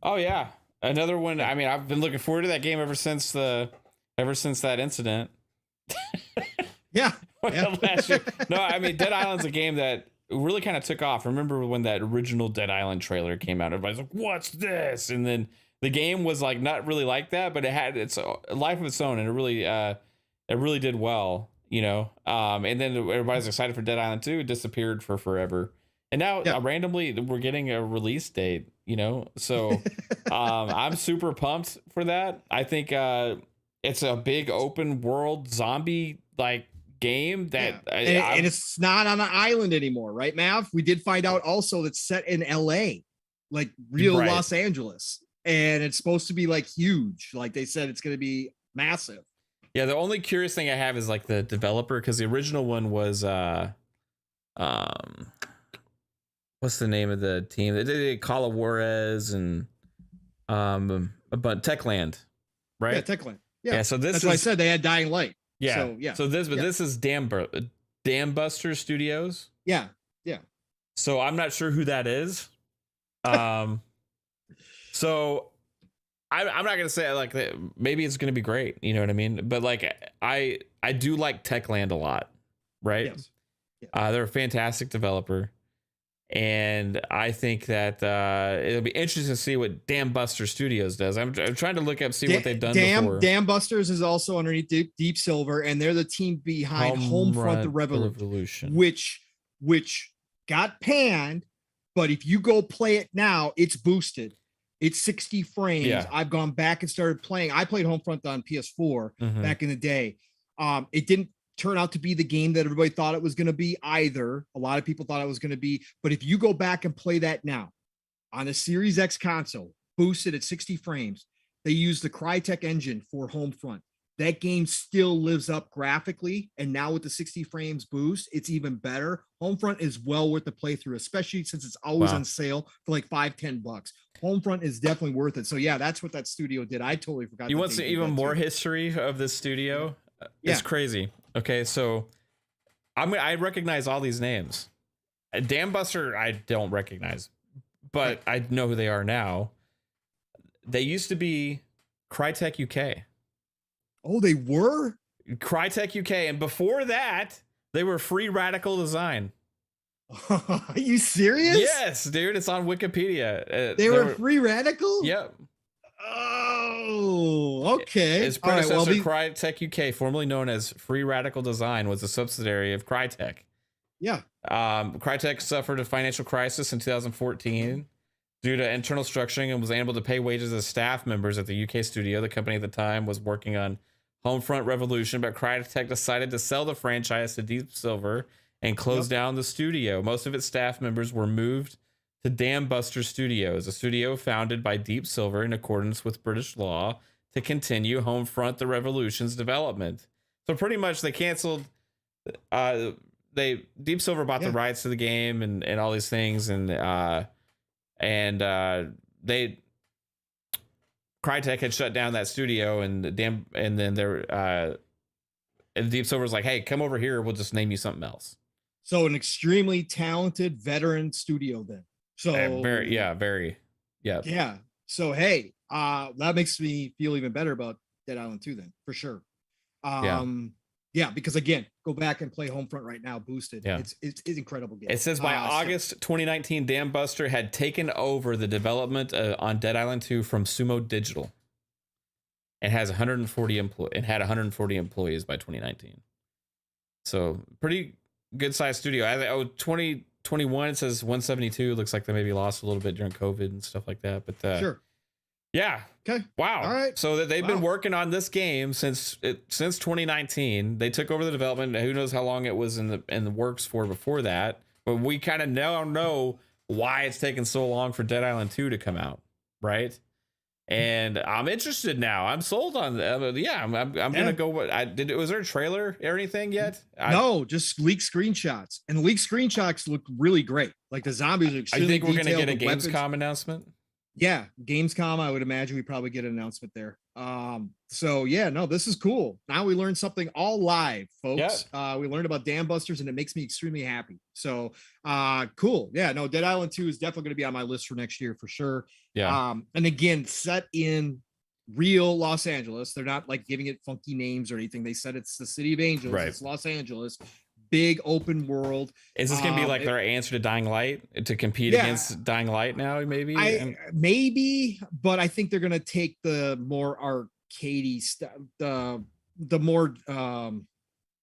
Oh yeah, another one. I mean, I've been looking forward to that game ever since that incident. Yeah. Last year. No, I mean, Dead Island's a game that really kind of took off. Remember when that original Dead Island trailer came out? Everybody's like, "What's this?" And then the game was like not really like that, but it had its life of its own, and it really did well, you know. And then everybody's excited for Dead Island 2. It disappeared for forever, and now randomly we're getting a release date, you know. So I'm super pumped for that. I think it's a big open world zombie like game that and it's not on an island anymore, right, Mav? We did find out also that's set in LA, like real Los Angeles, and it's supposed to be like huge. Like they said, it's going to be massive. Yeah, the only curious thing I have is like the developer, because the original one was what's the name of the team? They did Juarez and but Techland, right? Yeah, Techland. Yeah, so that's why I said they had Dying Light. Yeah. So, yeah. So this is Dambuster Studios. Yeah. So I'm not sure who that is. So I'm not gonna say like maybe it's gonna be great. You know what I mean? But like I do like Techland a lot, right? Yes. Yeah. They're a fantastic developer. And I think that it'll be interesting to see what Dambuster Studios does. I'm trying to look up, see what they've done before. Dambusters is also underneath Deep Silver, and they're the team behind Homefront the Revolution, which got panned. But if you go play it now, it's boosted. It's 60 frames. Yeah. I've gone back and started playing. I played Homefront on PS4 back in the day. It didn't turn out to be the game that everybody thought it was going to be either. A lot of people thought it was going to be, but if you go back and play that now on a Series X console, boosted at 60 frames, they use the Crytek engine for Homefront. That game still lives up graphically, and now with the 60 frames boost, it's even better. Homefront is well worth the playthrough, especially since it's always on sale for like $5-10. Homefront is definitely worth it. So yeah, that's what that studio did. I totally forgot. You want some even more history of this studio? It's crazy. Okay, so I recognize all these names. Dambuster, I don't recognize, but I know who they are now. They used to be Crytek UK. Oh, they were? Crytek UK, and before that, they were Free Radical Design. Are you serious? Yes, dude. It's on Wikipedia. They were free radical? Yep. Oh, okay. Its predecessor, Crytek UK, formerly known as Free Radical Design, was a subsidiary of Crytek. Yeah. Crytek suffered a financial crisis in 2014 due to internal structuring and was unable to pay wages of staff members at the UK studio. The company at the time was working on Homefront Revolution, but Crytek decided to sell the franchise to Deep Silver and close down the studio. Most of its staff members were moved to Dam Buster Studios, a studio founded by Deep Silver in accordance with British law to continue Homefront the Revolution's development. So pretty much they canceled. Deep Silver bought the rights to the game and all these things, and Crytek had shut down that studio, and Deep Silver was like, "Hey, come over here. We'll just name you something else." So an extremely talented veteran studio then. So very. So hey, that makes me feel even better about Dead Island 2 then, for sure. Because again, go back and play Homefront right now, boosted. Yeah. It's an incredible game. It says by August 2019, Dam Buster had taken over the development on Dead Island 2 from Sumo Digital. It has 140 employees by 2019. So pretty good sized studio. 2021 it says 172. Looks like they maybe lost a little bit during COVID and stuff like that. But sure. Yeah. Okay. Wow. All right. So that they've been working on this game since 2019. They took over the development. Who knows how long it was in the works for before that? But we kind of now know why it's taken so long for Dead Island 2 to come out, right? And I'm interested now. I'm sold on that. I'm gonna go. Was there a trailer or anything yet? No, just leaked screenshots, and the leaked screenshots look really great. Like the zombies are extremely. I think we're gonna detailed, get a Gamescom announcement. Yeah, Gamescom. I would imagine we probably get an announcement there. So yeah, no, this is cool. Now we learned something all live, folks. Yeah. We learned about Dam Busters, and it makes me extremely happy. So cool. Yeah, no, Dead Island 2 is definitely going to be on my list for next year for sure. Yeah. And again, set in real Los Angeles. They're not like giving it funky names or anything. They said it's the City of Angels. Right. It's Los Angeles. Big open world. Is this gonna be like their answer to Dying Light to compete against Dying Light now? Maybe, maybe, but I think they're gonna take the more arcadey stuff, the more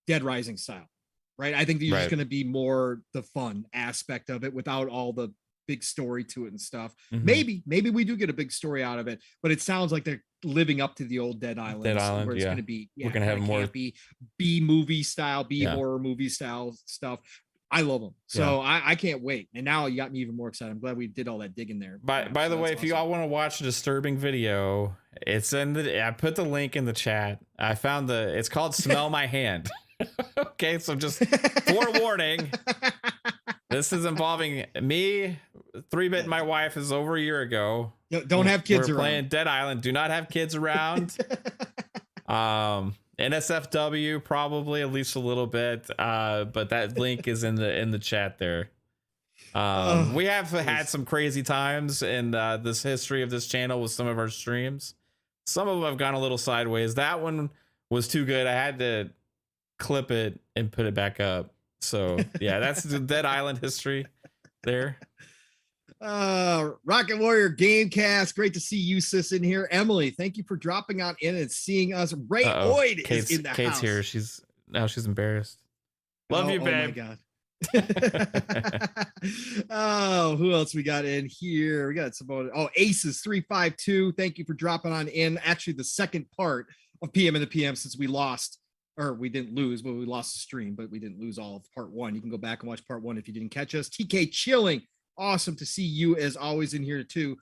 Dead Rising style, right? I think they're just gonna be more the fun aspect of it without all the big story to it and stuff. Mm-hmm. Maybe we do get a big story out of it, but it sounds like they're living up to the old Dead Island. Where it's going to be, we're going to have more B movie style, horror movie style stuff. I love them. So I can't wait. And now you got me even more excited. I'm glad we did all that digging there. By the way, if you all want to watch a disturbing video, it's I put the link in the chat. I found it's called Smell My Hand. Okay. So just forewarning, this is involving me. 3-Bit and my wife is over a year ago. Don't have kids around. Playing Dead Island. Do not have kids around. NSFW probably at least a little bit. But that link is in the chat there. We have had some crazy times in this history of this channel with some of our streams. Some of them have gone a little sideways. That one was too good. I had to clip it and put it back up. So yeah, that's the Dead Island history there. Rocket Warrior Gamecast, great to see you, sis, in here. Emily, thank you for dropping on in and seeing us. Ray Boyd is in the Kate's house. Here. She's embarrassed. Love you, babe. Oh my god. Who else we got in here? We got some Aces 352. Thank you for dropping on in. Actually, the second part of PM in the PM, since we lost, or we didn't lose, but we lost the stream, but we didn't lose all of part one. You can go back and watch part one if you didn't catch us. TK Chilling. Awesome to see you as always in here too.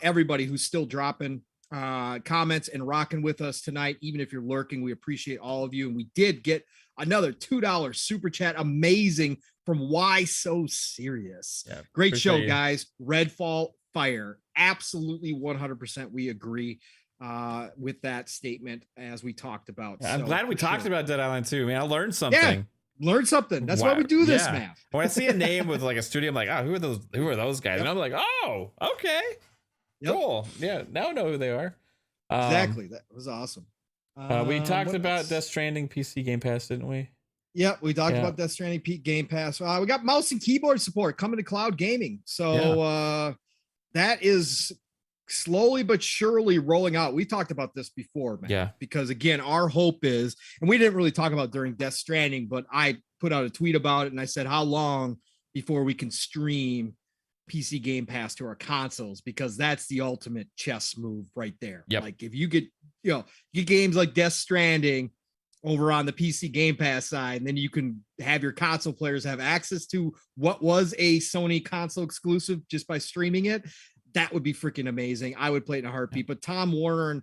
Everybody who's still dropping comments and rocking with us tonight, even if you're lurking, we appreciate all of you. And we did get another $2 super chat. Amazing from Why So Serious. Yeah, great show, guys. Redfall Fire. Absolutely 100%. We agree with that statement as we talked about. Yeah, I'm glad we talked about Dead Island 2. Man, I learned something. Yeah. Learn something. That's why we do this, man. When I see a name with like a studio, I'm like, who are those guys? Yep. And I'm like, oh, okay. Yep. Cool. Yeah, now I know who they are. Exactly. That was awesome. We talked about Death Stranding PC Game Pass, didn't we? Yeah, we talked about Death Stranding, Peak Game Pass. We got mouse and keyboard support coming to cloud gaming. So that is slowly but surely rolling out. We talked about this before, man. Yeah. Because again, our hope is, and we didn't really talk about during Death Stranding, but I put out a tweet about it and I said, how long before we can stream PC Game Pass to our consoles? Because that's the ultimate chess move right there. Yep. Like if you get, you get games like Death Stranding over on the PC Game Pass side, and then you can have your console players have access to what was a Sony console exclusive just by streaming it. That would be freaking amazing. I would play it in a heartbeat. But Tom Warner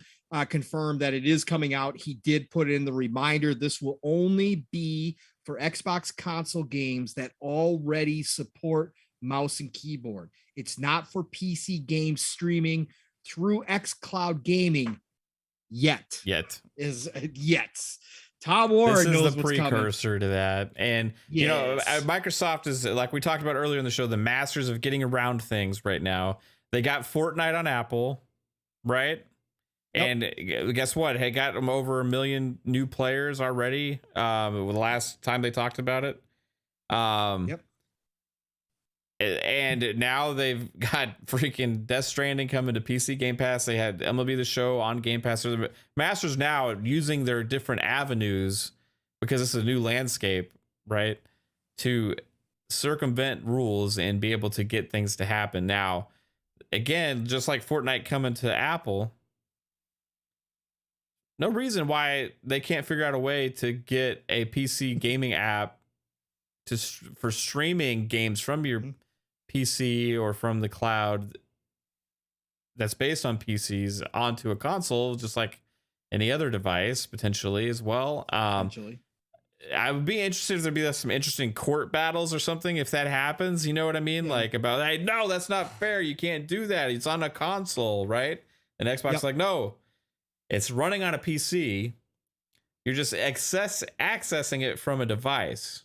confirmed that it is coming out. He did put in the reminder. This will only be for Xbox console games that already support mouse and keyboard. It's not for PC games streaming through xCloud Gaming yet. Tom Warren knows the precursor to that. And, Microsoft is, like we talked about earlier in the show, the masters of getting around things right now. They got Fortnite on Apple, right? Yep. And guess what? They got them over 1 million new players already. The last time they talked about it. Yep. And now they've got freaking Death Stranding coming to PC Game Pass. They had MLB The Show on Game Pass. So the masters now using their different avenues, because it's a new landscape, right, to circumvent rules and be able to get things to happen. Now, again, just like Fortnite coming to Apple, no reason why they can't figure out a way to get a PC gaming app for streaming games from your PC or from the cloud that's based on PCs onto a console, just like any other device potentially as well. Potentially. I would be interested if there'd be some interesting court battles or something if that happens. You know what I mean? Yeah. Like about, hey, no, that's not fair. You can't do that. It's on a console, right? And Xbox like, no, it's running on a PC. You're just accessing it from a device,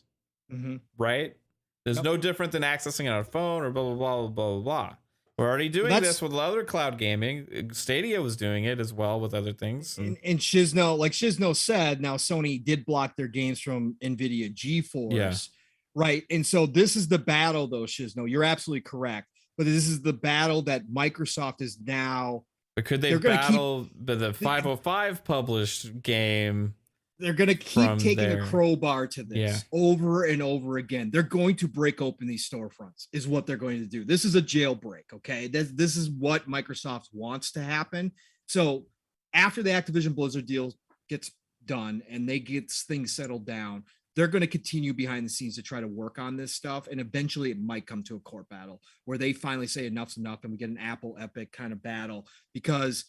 right? There's no different than accessing it on a phone or blah, blah, blah, blah, blah, blah. We're already doing this with other cloud gaming. Stadia was doing it as well with other things. And Shizno, like Shizno said, now Sony did block their games from NVIDIA GeForce, right? And so this is the battle, though, Shizno. You're absolutely correct. But this is the battle that Microsoft is now. But could they battle the 505 published game? They're going to keep taking a crowbar to this over and over again. They're going to break open these storefronts is what they're going to do. This is a jailbreak. Okay. This is what Microsoft wants to happen. So after the Activision Blizzard deal gets done and they get things settled down, they're going to continue behind the scenes to try to work on this stuff. And eventually it might come to a court battle where they finally say enough's enough and we get an Apple Epic kind of battle, because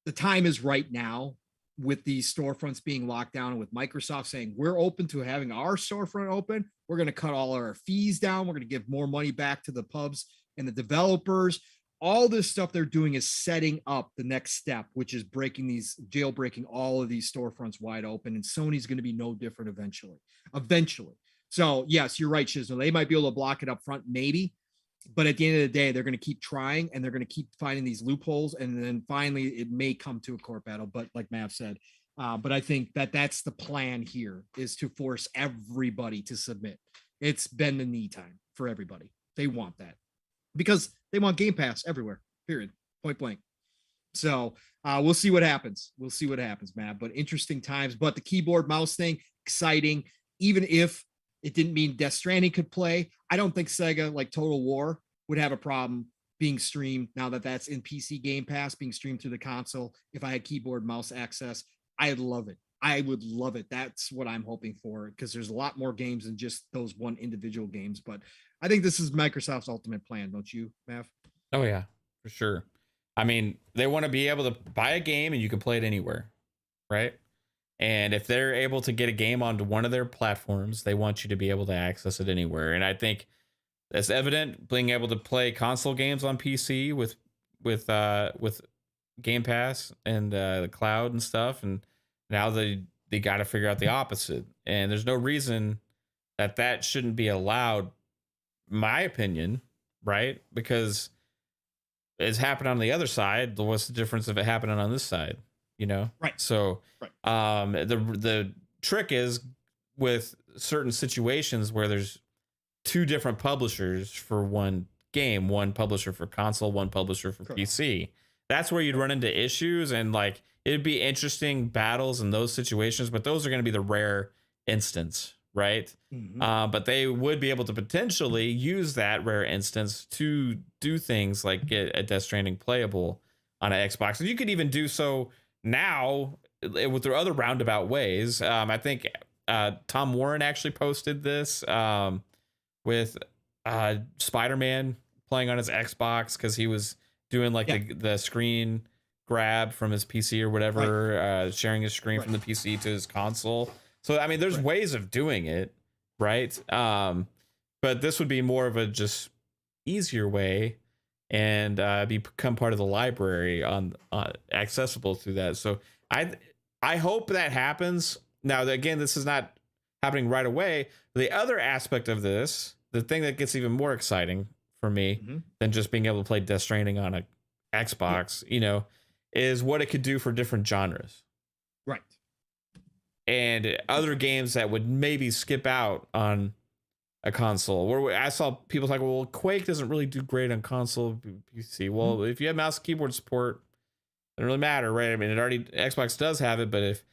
the time is right now. With these storefronts being locked down and with Microsoft saying we're open to having our storefront open, we're going to cut all our fees down. We're going to give more money back to the pubs and the developers. All this stuff they're doing is setting up the next step, which is jailbreaking all of these storefronts wide open. And Sony's going to be no different eventually. So yes, you're right, Shizno. They might be able to block it up front, maybe. But at the end of the day, they're going to keep trying and they're going to keep finding these loopholes. And then finally, it may come to a court battle. But like Mav said, but I think that's the plan here, is to force everybody to submit. It's been the knee time for everybody. They want that because they want Game Pass everywhere, period, point blank. So we'll see what happens. Mav. But interesting times. But the keyboard mouse thing, exciting, even if it didn't mean Death Stranding could play. I don't think Sega, like Total War, would have a problem being streamed now that that's in PC Game Pass, being streamed through the console. If I had keyboard mouse access, I'd love it. I would love it. That's what I'm hoping for, because there's a lot more games than just those one individual games. But I think this is Microsoft's ultimate plan, don't you, Mav? Oh, yeah, for sure. I mean, they want to be able to buy a game and you can play it anywhere, right? And if they're able to get a game onto one of their platforms, they want you to be able to access it anywhere. And I think that's evident, being able to play console games on PC with Game Pass and the cloud and stuff. And now they got to figure out the opposite. And there's no reason that shouldn't be allowed, my opinion, right? Because it's happened on the other side. What's the difference of it happening on this side? You know, right? So, the trick is with certain situations where there's two different publishers for one game, one publisher for console, one publisher for PC. That's where you'd run into issues, and like it'd be interesting battles in those situations, but those are going to be the rare instance, right? But they would be able to potentially use that rare instance to do things like get a Death Stranding playable on an Xbox. And you could even do so now with their other roundabout ways. I think Tom Warren actually posted this with Spider-Man playing on his Xbox because he was doing like the screen grab from his PC or whatever, sharing his screen from the PC to his console. So, I mean, there's ways of doing it, right? But this would be more of a just easier way and become part of the library on accessible through that. So I hope that happens. Now, again, this is not happening right away. The other aspect of this, the thing that gets even more exciting for me than just being able to play Death Stranding on a Xbox, you know, is what it could do for different genres. Right. And other games that would maybe skip out on a console. Where I saw people talk, well, Quake doesn't really do great on console, PC. Well, if you have mouse and keyboard support, it doesn't really matter, right? I mean, Xbox does have it, but if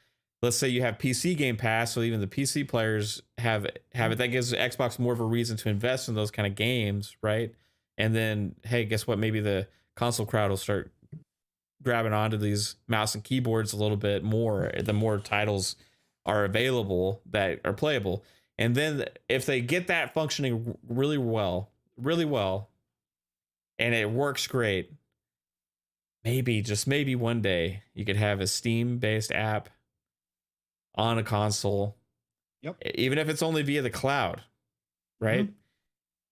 let's say you have PC Game Pass, so even the PC players have it, that gives Xbox more of a reason to invest in those kind of games, right? And then, hey, guess what? Maybe the console crowd will start grabbing onto these mouse and keyboards a little bit more the more titles are available that are playable. And then if they get that functioning really well, and it works great, maybe, just maybe one day you could have a Steam-based app on a console, even if it's only via the cloud, right?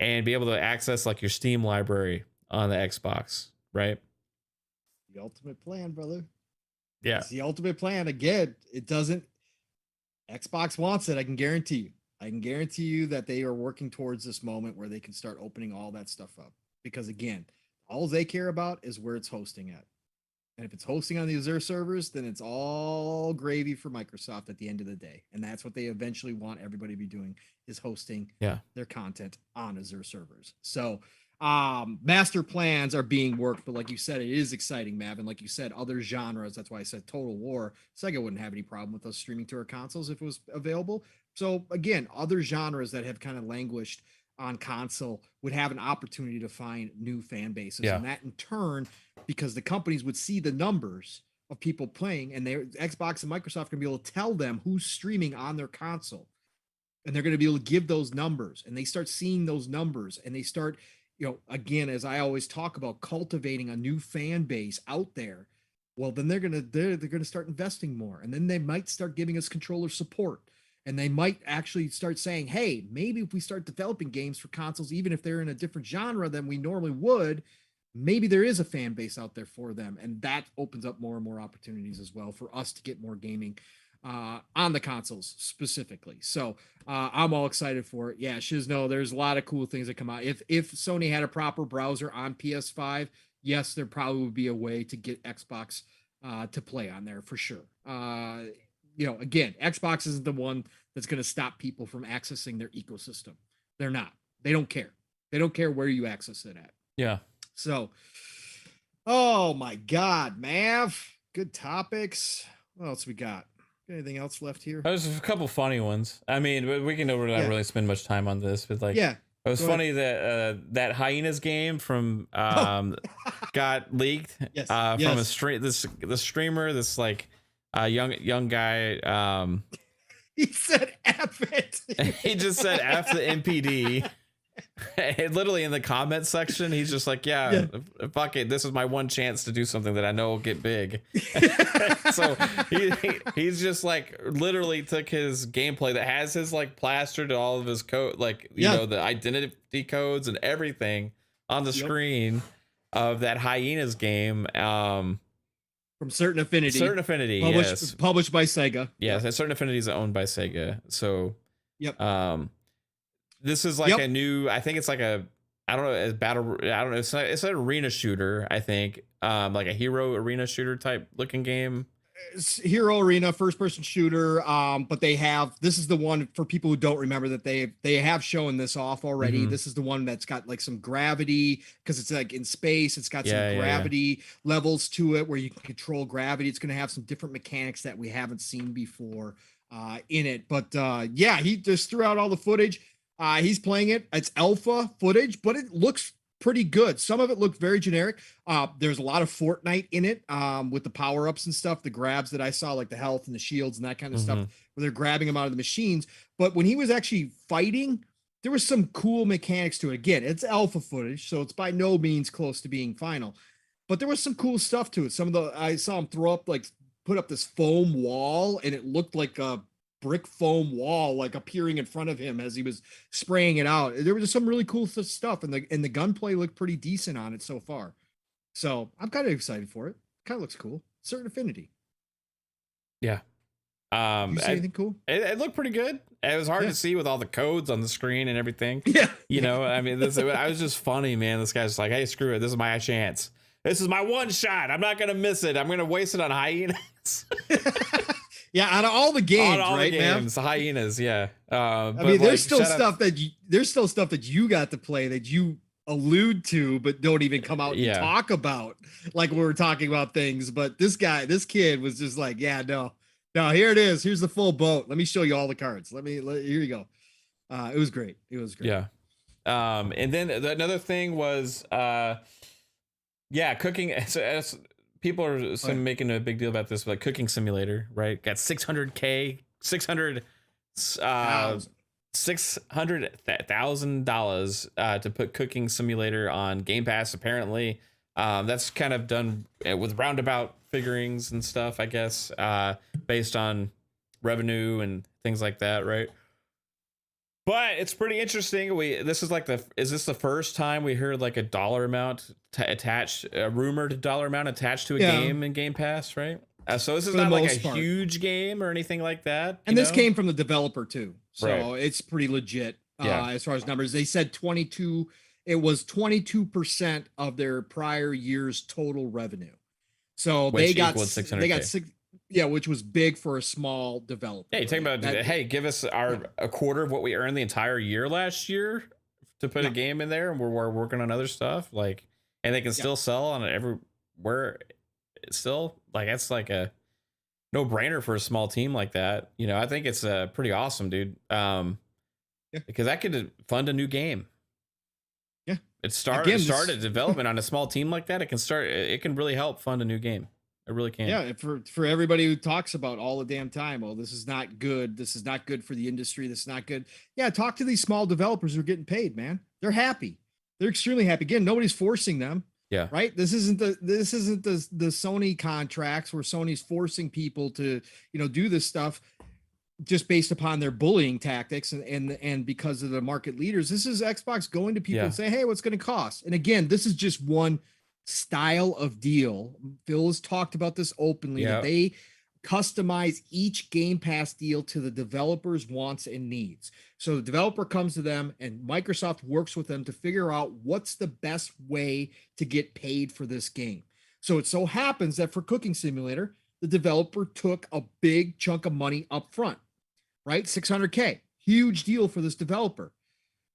And be able to access like your Steam library on the Xbox, right? The ultimate plan, brother. Yeah. It's the ultimate plan. Again, it doesn't. Xbox wants it. I can guarantee you. I can guarantee you that they are working towards this moment where they can start opening all that stuff up. Because again, all they care about is where it's hosting at. And if it's hosting on the Azure servers, then it's all gravy for Microsoft at the end of the day. And that's what they eventually want everybody to be doing, is hosting their content on Azure servers. So master plans are being worked, but like you said, it is exciting, Mav. And like you said, other genres, that's why I said Total War. Sega wouldn't have any problem with us streaming to our consoles if it was available. So again, other genres that have kind of languished on console would have an opportunity to find new fan bases. And that in turn, because the companies would see the numbers of people playing, and Xbox and Microsoft can be able to tell them who's streaming on their console. And they're going to be able to give those numbers, and they start seeing those numbers, and they start, you know, again, as I always talk about, cultivating a new fan base out there. Well, then they're going to start investing more, and then they might start giving us controller support. And they might actually start saying, hey, maybe if we start developing games for consoles, even if they're in a different genre than we normally would, maybe there is a fan base out there for them. And that opens up more and more opportunities as well for us to get more gaming on the consoles specifically. So I'm all excited for it. Yeah, Shizno, there's a lot of cool things that come out. If Sony had a proper browser on PS5, yes, there probably would be a way to get Xbox to play on there for sure. You know, again, Xbox isn't the one that's going to stop people from accessing their ecosystem. They're not. They don't care. They don't care where you access it at. Yeah. So, oh my God, Mav. Good topics. What else we got? Anything else left here? There's a couple funny ones. I mean, we can not really spend much time on this, but like, it was funny that that Hyenas game from got leaked from a the streamer, this like young guy. He said F it. He just said F the MPD. And literally in the comment section, he's just like, yeah, fuck it. This is my one chance to do something that I know will get big. So he's just like literally took his gameplay that has his like plastered to all of his code, like, you know, the identity codes and everything on the screen of that Hyenas game. From Certain Affinity. Certain Affinity, published by Sega. Yes, Certain Affinity is owned by Sega. So, this is like a new, I think it's like a, I don't know, it's an arena shooter, I think. Like a hero arena shooter type looking game. Hero Arena, first person shooter. But this is the one for people who don't remember that they have shown this off already. Mm-hmm. This is the one that's got like some gravity because it's like in space. It's got some Yeah, gravity levels to it where you can control gravity. It's going to have some different mechanics that we haven't seen before in it. But yeah, he just threw out all the footage. He's playing it. It's alpha footage, but it looks pretty good. Some of it looked very generic. There's a lot of Fortnite in it with the power-ups and stuff, the grabs that I saw, like the health and the shields and that kind of stuff, where they're grabbing them out of the machines. But when he was actually fighting, there was some cool mechanics to it. Again, it's alpha footage, so it's by no means close to being final. But there was some cool stuff to it. I saw him put up this foam wall, and it looked like a brick foam wall like appearing in front of him as he was spraying it out. There was some really cool stuff, and the gunplay looked pretty decent on it so far. So I'm kind of excited for it. Kind of looks cool. Certain Affinity. Yeah. You see anything cool? It looked pretty good. It was hard to see with all the codes on the screen and everything. Yeah. You know, I mean, I was just funny, man. This guy's like, hey, screw it. This is my chance. This is my one shot. I'm not going to miss it. I'm going to waste it on Hyenas. Yeah, out of all the games, all right, the games, man? Hyenas, yeah. I mean, there's still stuff that you got to play that you allude to, but don't even come out and talk about, like we were talking about things. But this kid was just like, yeah, no, here it is. Here's the full boat. Let me show you all the cards. Here you go. It was great. Yeah. And then another thing was, cooking. People are making a big deal about this, like Cooking Simulator, right? Got $600,000 to put Cooking Simulator on Game Pass. Apparently, that's kind of done with roundabout figurings and stuff, I guess, based on revenue and things like that, right? But it's pretty interesting. Is this the first time we heard like a dollar amount attached, a rumored dollar amount attached to a game in Game Pass, right? So this is not like a huge game or anything like that. And this came from the developer too. So it's pretty legit as far as numbers. They said 22, it was 22% of their prior year's total revenue. So they got 600K. Yeah, which was big for a small developer. Yeah, you're talking about, hey, give us a quarter of what we earned the entire year last year to put a game in there, and we're working on other stuff, like, and they can still sell on it everywhere. Still, like, that's like a no-brainer for a small team like that. You know, I think it's pretty awesome, dude. Because that could fund a new game. Yeah, it started development on a small team like that. It can really help fund a new game. It really can. Yeah, for everybody who talks about all the damn time, oh, this is not good. This is not good for the industry. This is not good. Yeah, talk to these small developers who are getting paid, man. They're happy. They're extremely happy. Again, nobody's forcing them. Yeah. Right. This isn't the Sony contracts where Sony's forcing people to, do this stuff just based upon their bullying tactics and because of the market leaders. This is Xbox going to people and say, hey, what's going to cost? And again, this is just one style of deal. Phil has talked about this openly, that they customize each Game Pass deal to the developer's wants and needs. So the developer comes to them and Microsoft works with them to figure out what's the best way to get paid for this game. So it so happens that for Cooking Simulator, the developer took a big chunk of money up front, right? $600K, huge deal for this developer.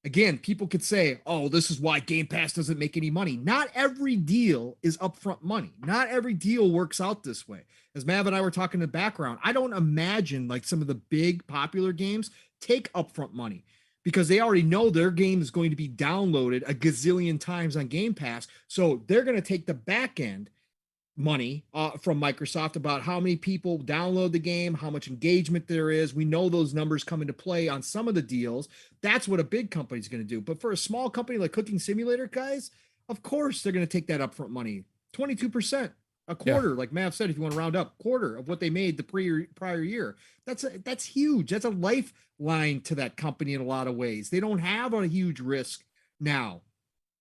Again, people could say, oh, this is why Game Pass doesn't make any money. Not every deal is upfront money. Not every deal works out this way. As Mav and I were talking in the background, I don't imagine like some of the big popular games take upfront money because they already know their game is going to be downloaded a gazillion times on Game Pass. So they're going to take the back end money from Microsoft about how many people download the game, how much engagement there is. We know those numbers come into play on some of the deals. That's what a big company is going to do. But for a small company like Cooking Simulator, guys, of course they're going to take that upfront money. 22%, a quarter, like Mav said, if you want to round up, quarter of what they made the prior year. That's huge. That's a lifeline to that company in a lot of ways. They don't have a huge risk now.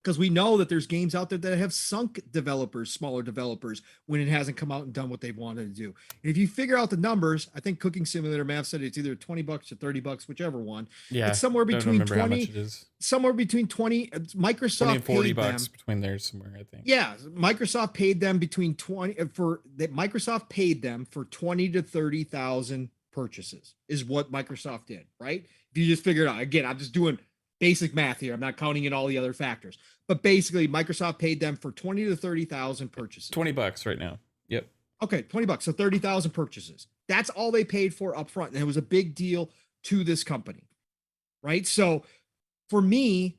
because we know that there's games out there that have sunk developers, smaller developers, when it hasn't come out and done what they wanted to do. And if you figure out the numbers, I think Cooking Simulator Math said it's either $20 or $30, whichever one. Yeah, it's somewhere between 20. How much it is. Somewhere between 20. Microsoft 20 and 40 paid bucks them, between there somewhere, I think. Yeah, Microsoft paid them between 20 for that. Microsoft paid them for 20 to 30,000 purchases is what Microsoft did, right? If you just figure it out, again, I'm just doing basic math here. I'm not counting in all the other factors, but basically Microsoft paid them for 20 to 30,000 purchases. $20 right now. Yep. Okay, $20. So 30,000 purchases. That's all they paid for up front. And it was a big deal to this company, right? So for me,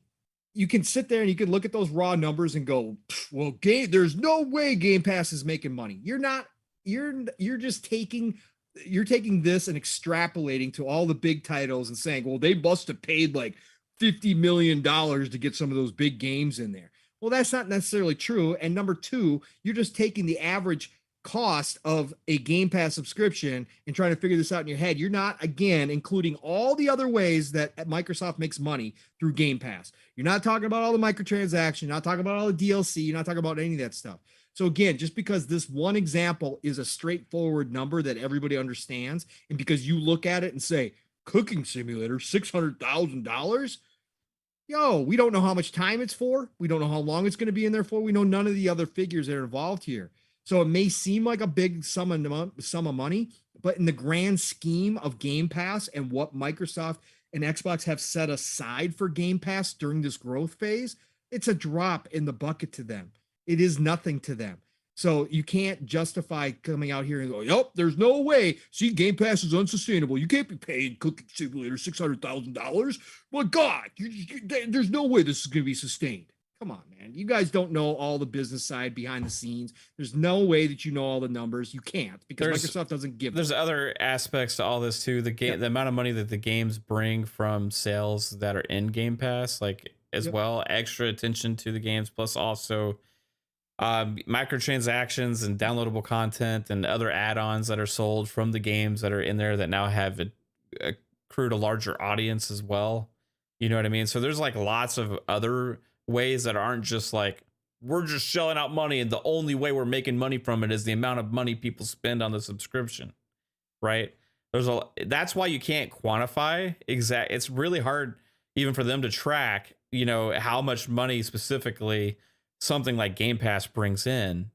you can sit there and you can look at those raw numbers and go, well, there's no way Game Pass is making money. You're just taking this and extrapolating to all the big titles and saying, well, they must have paid like $50 million to get some of those big games in there. Well, that's not necessarily true. And number two, you're just taking the average cost of a Game Pass subscription and trying to figure this out in your head. You're not, again, including all the other ways that Microsoft makes money through Game Pass. You're not talking about all the microtransactions, you're not talking about all the DLC, you're not talking about any of that stuff. So again, just because this one example is a straightforward number that everybody understands, and because you look at it and say, Cooking Simulator, $600,000, yo, we don't know how much time it's for. We don't know how long it's going to be in there for. We know none of the other figures that are involved here. So it may seem like a big sum of money, but in the grand scheme of Game Pass and what Microsoft and Xbox have set aside for Game Pass during this growth phase, it's a drop in the bucket to them. It is nothing to them. So you can't justify coming out here and go, yep, there's no way. See, Game Pass is unsustainable. You can't be paying Cooking Simulator $600,000. Well, God, there's no way this is going to be sustained. Come on, man. You guys don't know all the business side behind the scenes. There's no way that you know all the numbers. You can't, because Microsoft doesn't give. There's other aspects to all this too. The amount of money that the games bring from sales that are in Game Pass, like as well, extra attention to the games, plus also microtransactions and downloadable content and other add-ons that are sold from the games that are in there that now have accrued a larger audience as well. You know what I mean? So there's like lots of other ways that aren't just like, we're just shelling out money and the only way we're making money from it is the amount of money people spend on the subscription, right? That's why you can't quantify it's really hard even for them to track, how much money specifically something like Game Pass brings in.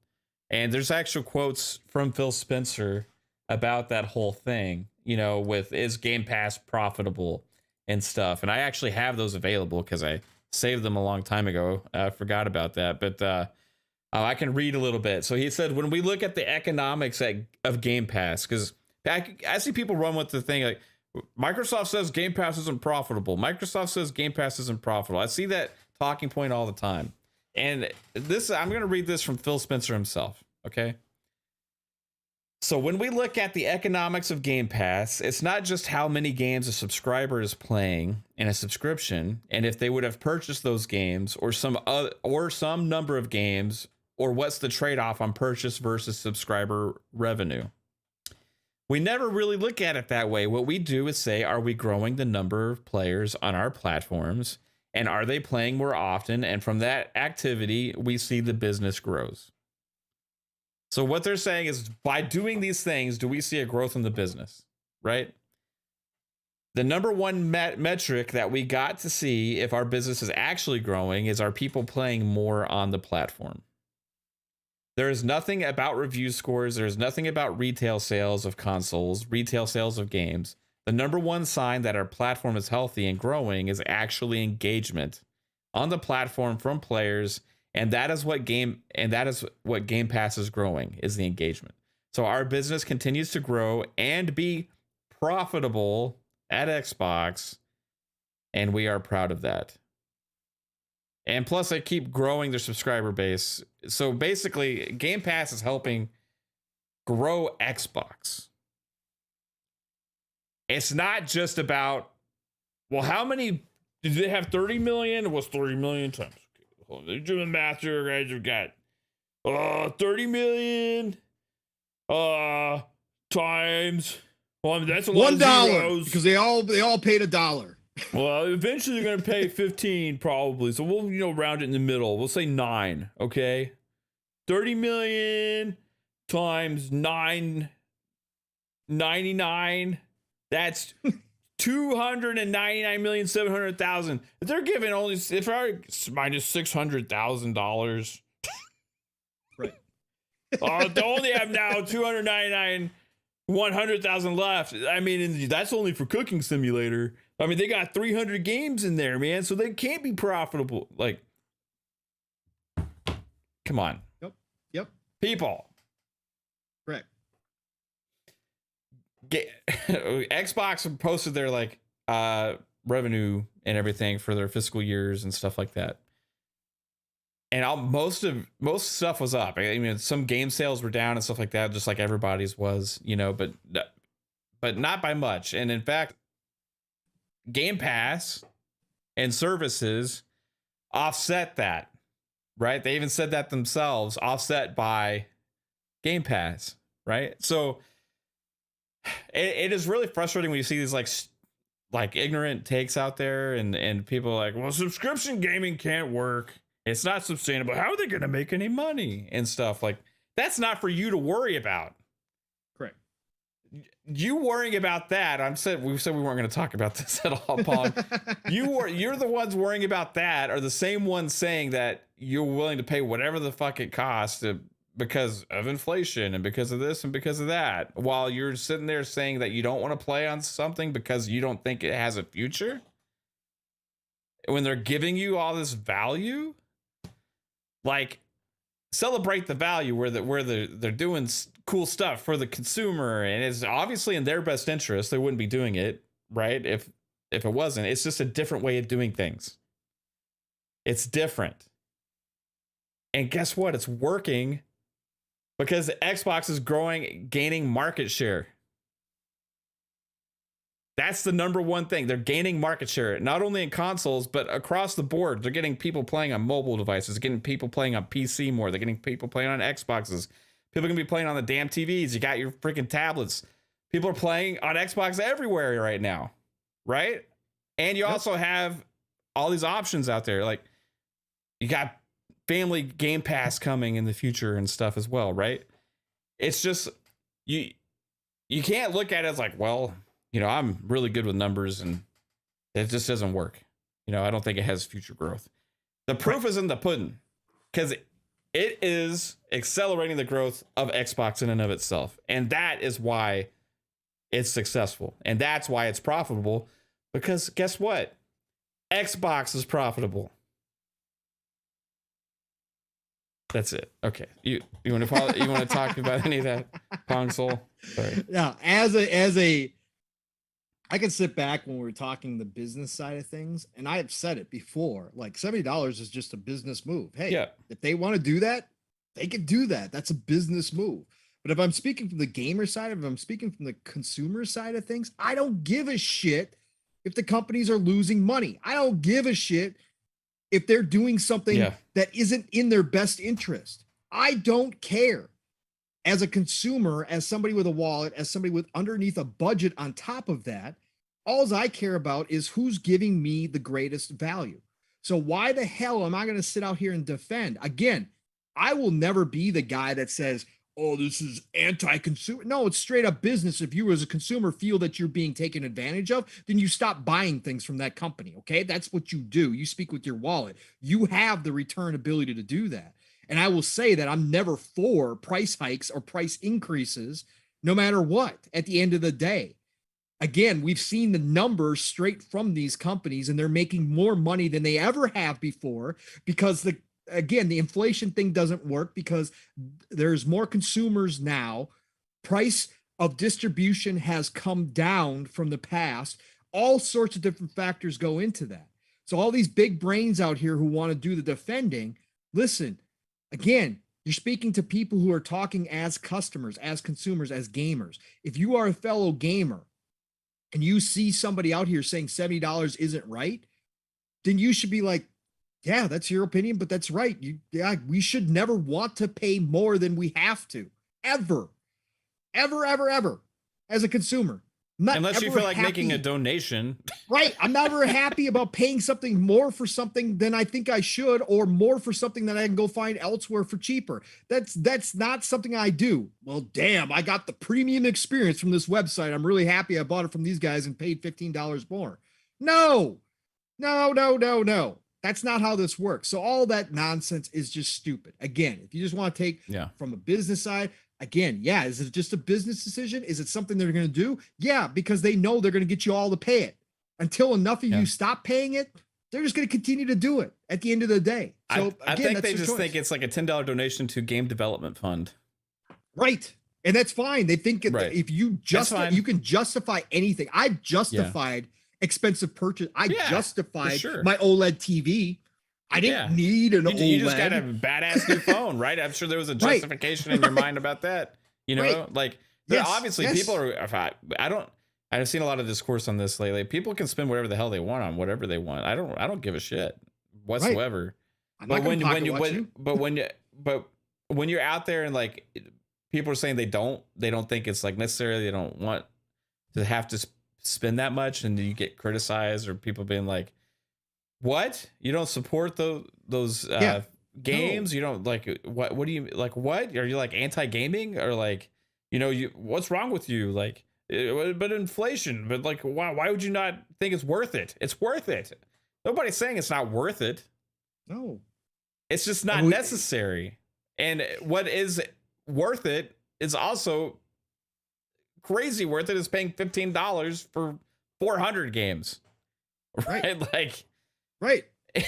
And there's actual quotes from Phil Spencer about that whole thing, with is Game Pass profitable and stuff. And I actually have those available because I saved them a long time ago. I forgot about that, but I can read a little bit. So he said, when we look at the economics of Game Pass, because I see people run with the thing like, Microsoft says Game Pass isn't profitable. Microsoft says Game Pass isn't profitable. I see that talking point all the time. And I'm going to read this from Phil Spencer himself. Okay. So when we look at the economics of Game Pass, it's not just how many games a subscriber is playing in a subscription, and if they would have purchased those games or some number of games, or what's the trade-off on purchase versus subscriber revenue. We never really look at it that way. What we do is say, are we growing the number of players on our platforms? And are they playing more often? And from that activity, we see the business grows. So what they're saying is, by doing these things, do we see a growth in the business, right? The number one metric that we got to see if our business is actually growing is, are people playing more on the platform? There is nothing about review scores. There's nothing about retail sales of consoles, retail sales of games. The number one sign that our platform is healthy and growing is actually engagement on the platform from players, and that is what Game Pass is growing, is the engagement. So our business continues to grow and be profitable at Xbox, and we are proud of that. And plus, they keep growing their subscriber base. So basically, Game Pass is helping grow Xbox. It's not just about, well, how many did they have? 30 million? It was 30 million times. Okay, they're doing math here, guys. We've got 30 million times. Well, I mean, that's a lot of $1 zeros. because they all paid $1. Well, eventually they're going to pay 15 probably. So we'll, round it in the middle. We'll say 9, okay? 30 million times 999. That's 299,700,000. If they're giving only minus $600,000. Right. They only have now 100,000 left. I mean, that's only for Cooking Simulator. I mean, they got 300 games in there, man, so they can't be profitable. Like, come on. Yep. People. Correct. Xbox posted their revenue and everything for their fiscal years and stuff like that. And most stuff was up. I mean, some game sales were down and stuff like that, just like everybody's was, but not by much. And in fact, Game Pass and services offset that, right? They even said that themselves, offset by Game Pass, right? So it is really frustrating when you see these like ignorant takes out there and people are like, well, subscription gaming can't work. It's not sustainable. How are they going to make any money and stuff? Like, that's not for you to worry about. Correct. You worrying about that. We said we weren't going to talk about this at all, Pong. You're the ones worrying about that are the same ones saying that you're willing to pay whatever the fuck it costs because of inflation and because of this and because of that, while you're sitting there saying that you don't want to play on something because you don't think it has a future. When they're giving you all this value, like, celebrate the value where they're doing cool stuff for the consumer, and it's obviously in their best interest. They wouldn't be doing it, right? If it wasn't. It's just a different way of doing things. It's different. And guess what? It's working because the Xbox is gaining market share. That's the number one thing. They're gaining market share, not only in consoles, but across the board. They're getting people playing on mobile devices, getting people playing on PC more. They're getting people playing on Xboxes. People are going to be playing on the damn TVs. You got your freaking tablets. People are playing on Xbox everywhere right now, right? And you also have all these options out there. Like, you got family Game Pass coming in the future and stuff as well, right? It's just, you can't look at it as like, well, I'm really good with numbers and it just doesn't work. I don't think it has future growth. The proof is in the pudding, because it is accelerating the growth of Xbox in and of itself. And that is why it's successful. And that's why it's profitable, because guess what? Xbox is profitable. That's it. Okay. You want to talk about any of that, console? Sorry. Yeah, I can sit back when we're talking the business side of things, and I have said it before, like $70 is just a business move. Hey, if they want to do that, they can do that. That's a business move. But if I'm speaking from the gamer side, if I'm speaking from the consumer side of things, I don't give a shit if the companies are losing money. I don't give a shit if they're doing something that isn't in their best interest. I don't care. As a consumer, as somebody with a wallet, as somebody with underneath a budget on top of that, all I care about is who's giving me the greatest value. So why the hell am I going to sit out here and defend? Again, I will never be the guy that says, oh, this is anti-consumer. No, it's straight up business. If you as a consumer feel that you're being taken advantage of, then you stop buying things from that company, okay? That's what you do. You speak with your wallet. You have the return ability to do that. And I will say that I'm never for price hikes or price increases, no matter what, at the end of the day. Again, we've seen the numbers straight from these companies, and they're making more money than they ever have before because the inflation thing doesn't work because there's more consumers now. Price of distribution has come down from the past. All sorts of different factors go into that. So all these big brains out here who want to do the defending, listen, again, you're speaking to people who are talking as customers, as consumers, as gamers. If you are a fellow gamer and you see somebody out here saying $70 isn't right, then you should be like, yeah, that's your opinion, but that's right. We should never want to pay more than we have to, ever, ever, ever, ever, as a consumer. Unless you feel like making a donation. Right. I'm never happy about paying something more for something than I think I should, or more for something that I can go find elsewhere for cheaper. That's not something I do. Well, damn, I got the premium experience from this website. I'm really happy I bought it from these guys and paid $15 more. No. That's not how this works. So all that nonsense is just stupid. Again, if you just want to take from a business side, again, is it just a business decision? Is it something they're going to do? Yeah, because they know they're going to get you all to pay it. Until enough of you stop paying it, they're just going to continue to do it at the end of the day. So I think they just think it's like a $10 donation to game development fund. Right. And that's fine. They think if you you can justify anything. I've justified expensive purchase. I justified my OLED TV. I didn't need an OLED. You just got a badass new phone, right? I'm sure there was a justification in your mind about that. You know, like obviously people are. I've seen a lot of discourse on this lately. People can spend whatever the hell they want on whatever they want. I don't give a shit whatsoever. But when you're out there and like people are saying they don't think it's like necessarily, they don't want to have to spend that much, and you get criticized or people being like, what? You don't support those games? No. You don't like what do you like? What are you like anti-gaming or like, what's wrong with you? Like, but inflation, but like, why would you not think it's worth it? It's worth it. Nobody's saying it's not worth it. No, it's just not necessary. And what is worth it is also crazy worth it, is paying $15 for 400 games. Right? Like, right.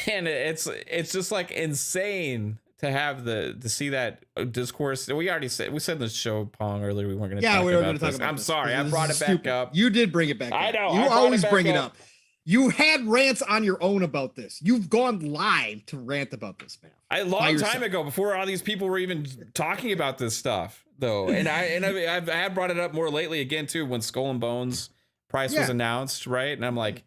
And it's just like insane to have to see that discourse. We said in the show, Pong, earlier we weren't going to talk about this. I'm sorry, I brought it back up. You did bring it back up. I know. You always bring it up. You had rants on your own about this. You've gone live to rant about this, man. A long time ago, before all these people were even talking about this stuff, though. And I have brought it up more lately again too, when Skull and Bones price was announced, right? And I'm like,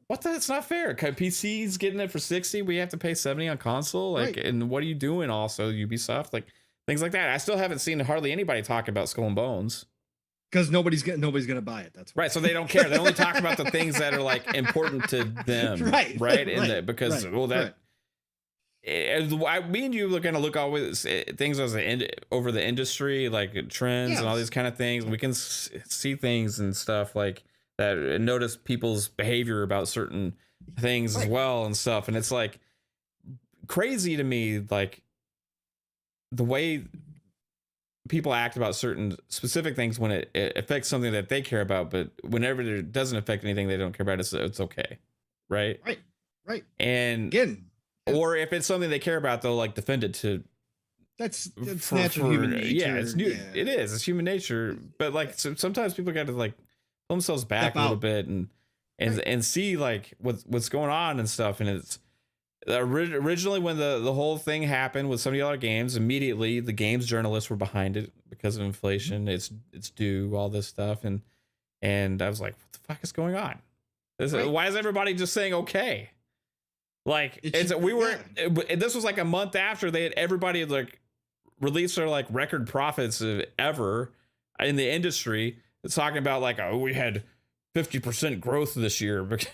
what? That's not fair. PC's getting it for 60. We have to pay 70 on console. Like, and what are you doing? Also, Ubisoft, like things like that. I still haven't seen hardly anybody talk about Skull and Bones because nobody's gonna buy it. That's right. So they don't care. They only talk about the things that are like important to them, right? Because me and you are gonna look always things as over the industry, like trends and all these kind of things. We can see things and stuff like that, and notice people's behavior about certain things as well and stuff. And it's like crazy to me, like the way people act about certain specific things when it affects something that they care about, but whenever it doesn't affect anything they don't care about, it's okay. Right. And again, or if it's something they care about, they'll like defend it to. That's natural human nature. Yeah, it is. It's human nature. But like sometimes people got to like pull themselves back a little bit and see like what's going on and stuff. And it's originally when the whole thing happened with $70 games, immediately the games journalists were behind it because of inflation. It's due, all this stuff, and I was like, what the fuck is going on? Why is everybody just saying okay? Like this was like a month after everybody had like released their like record profits ever in the industry. It's talking about like, oh, we had 50% growth this year, but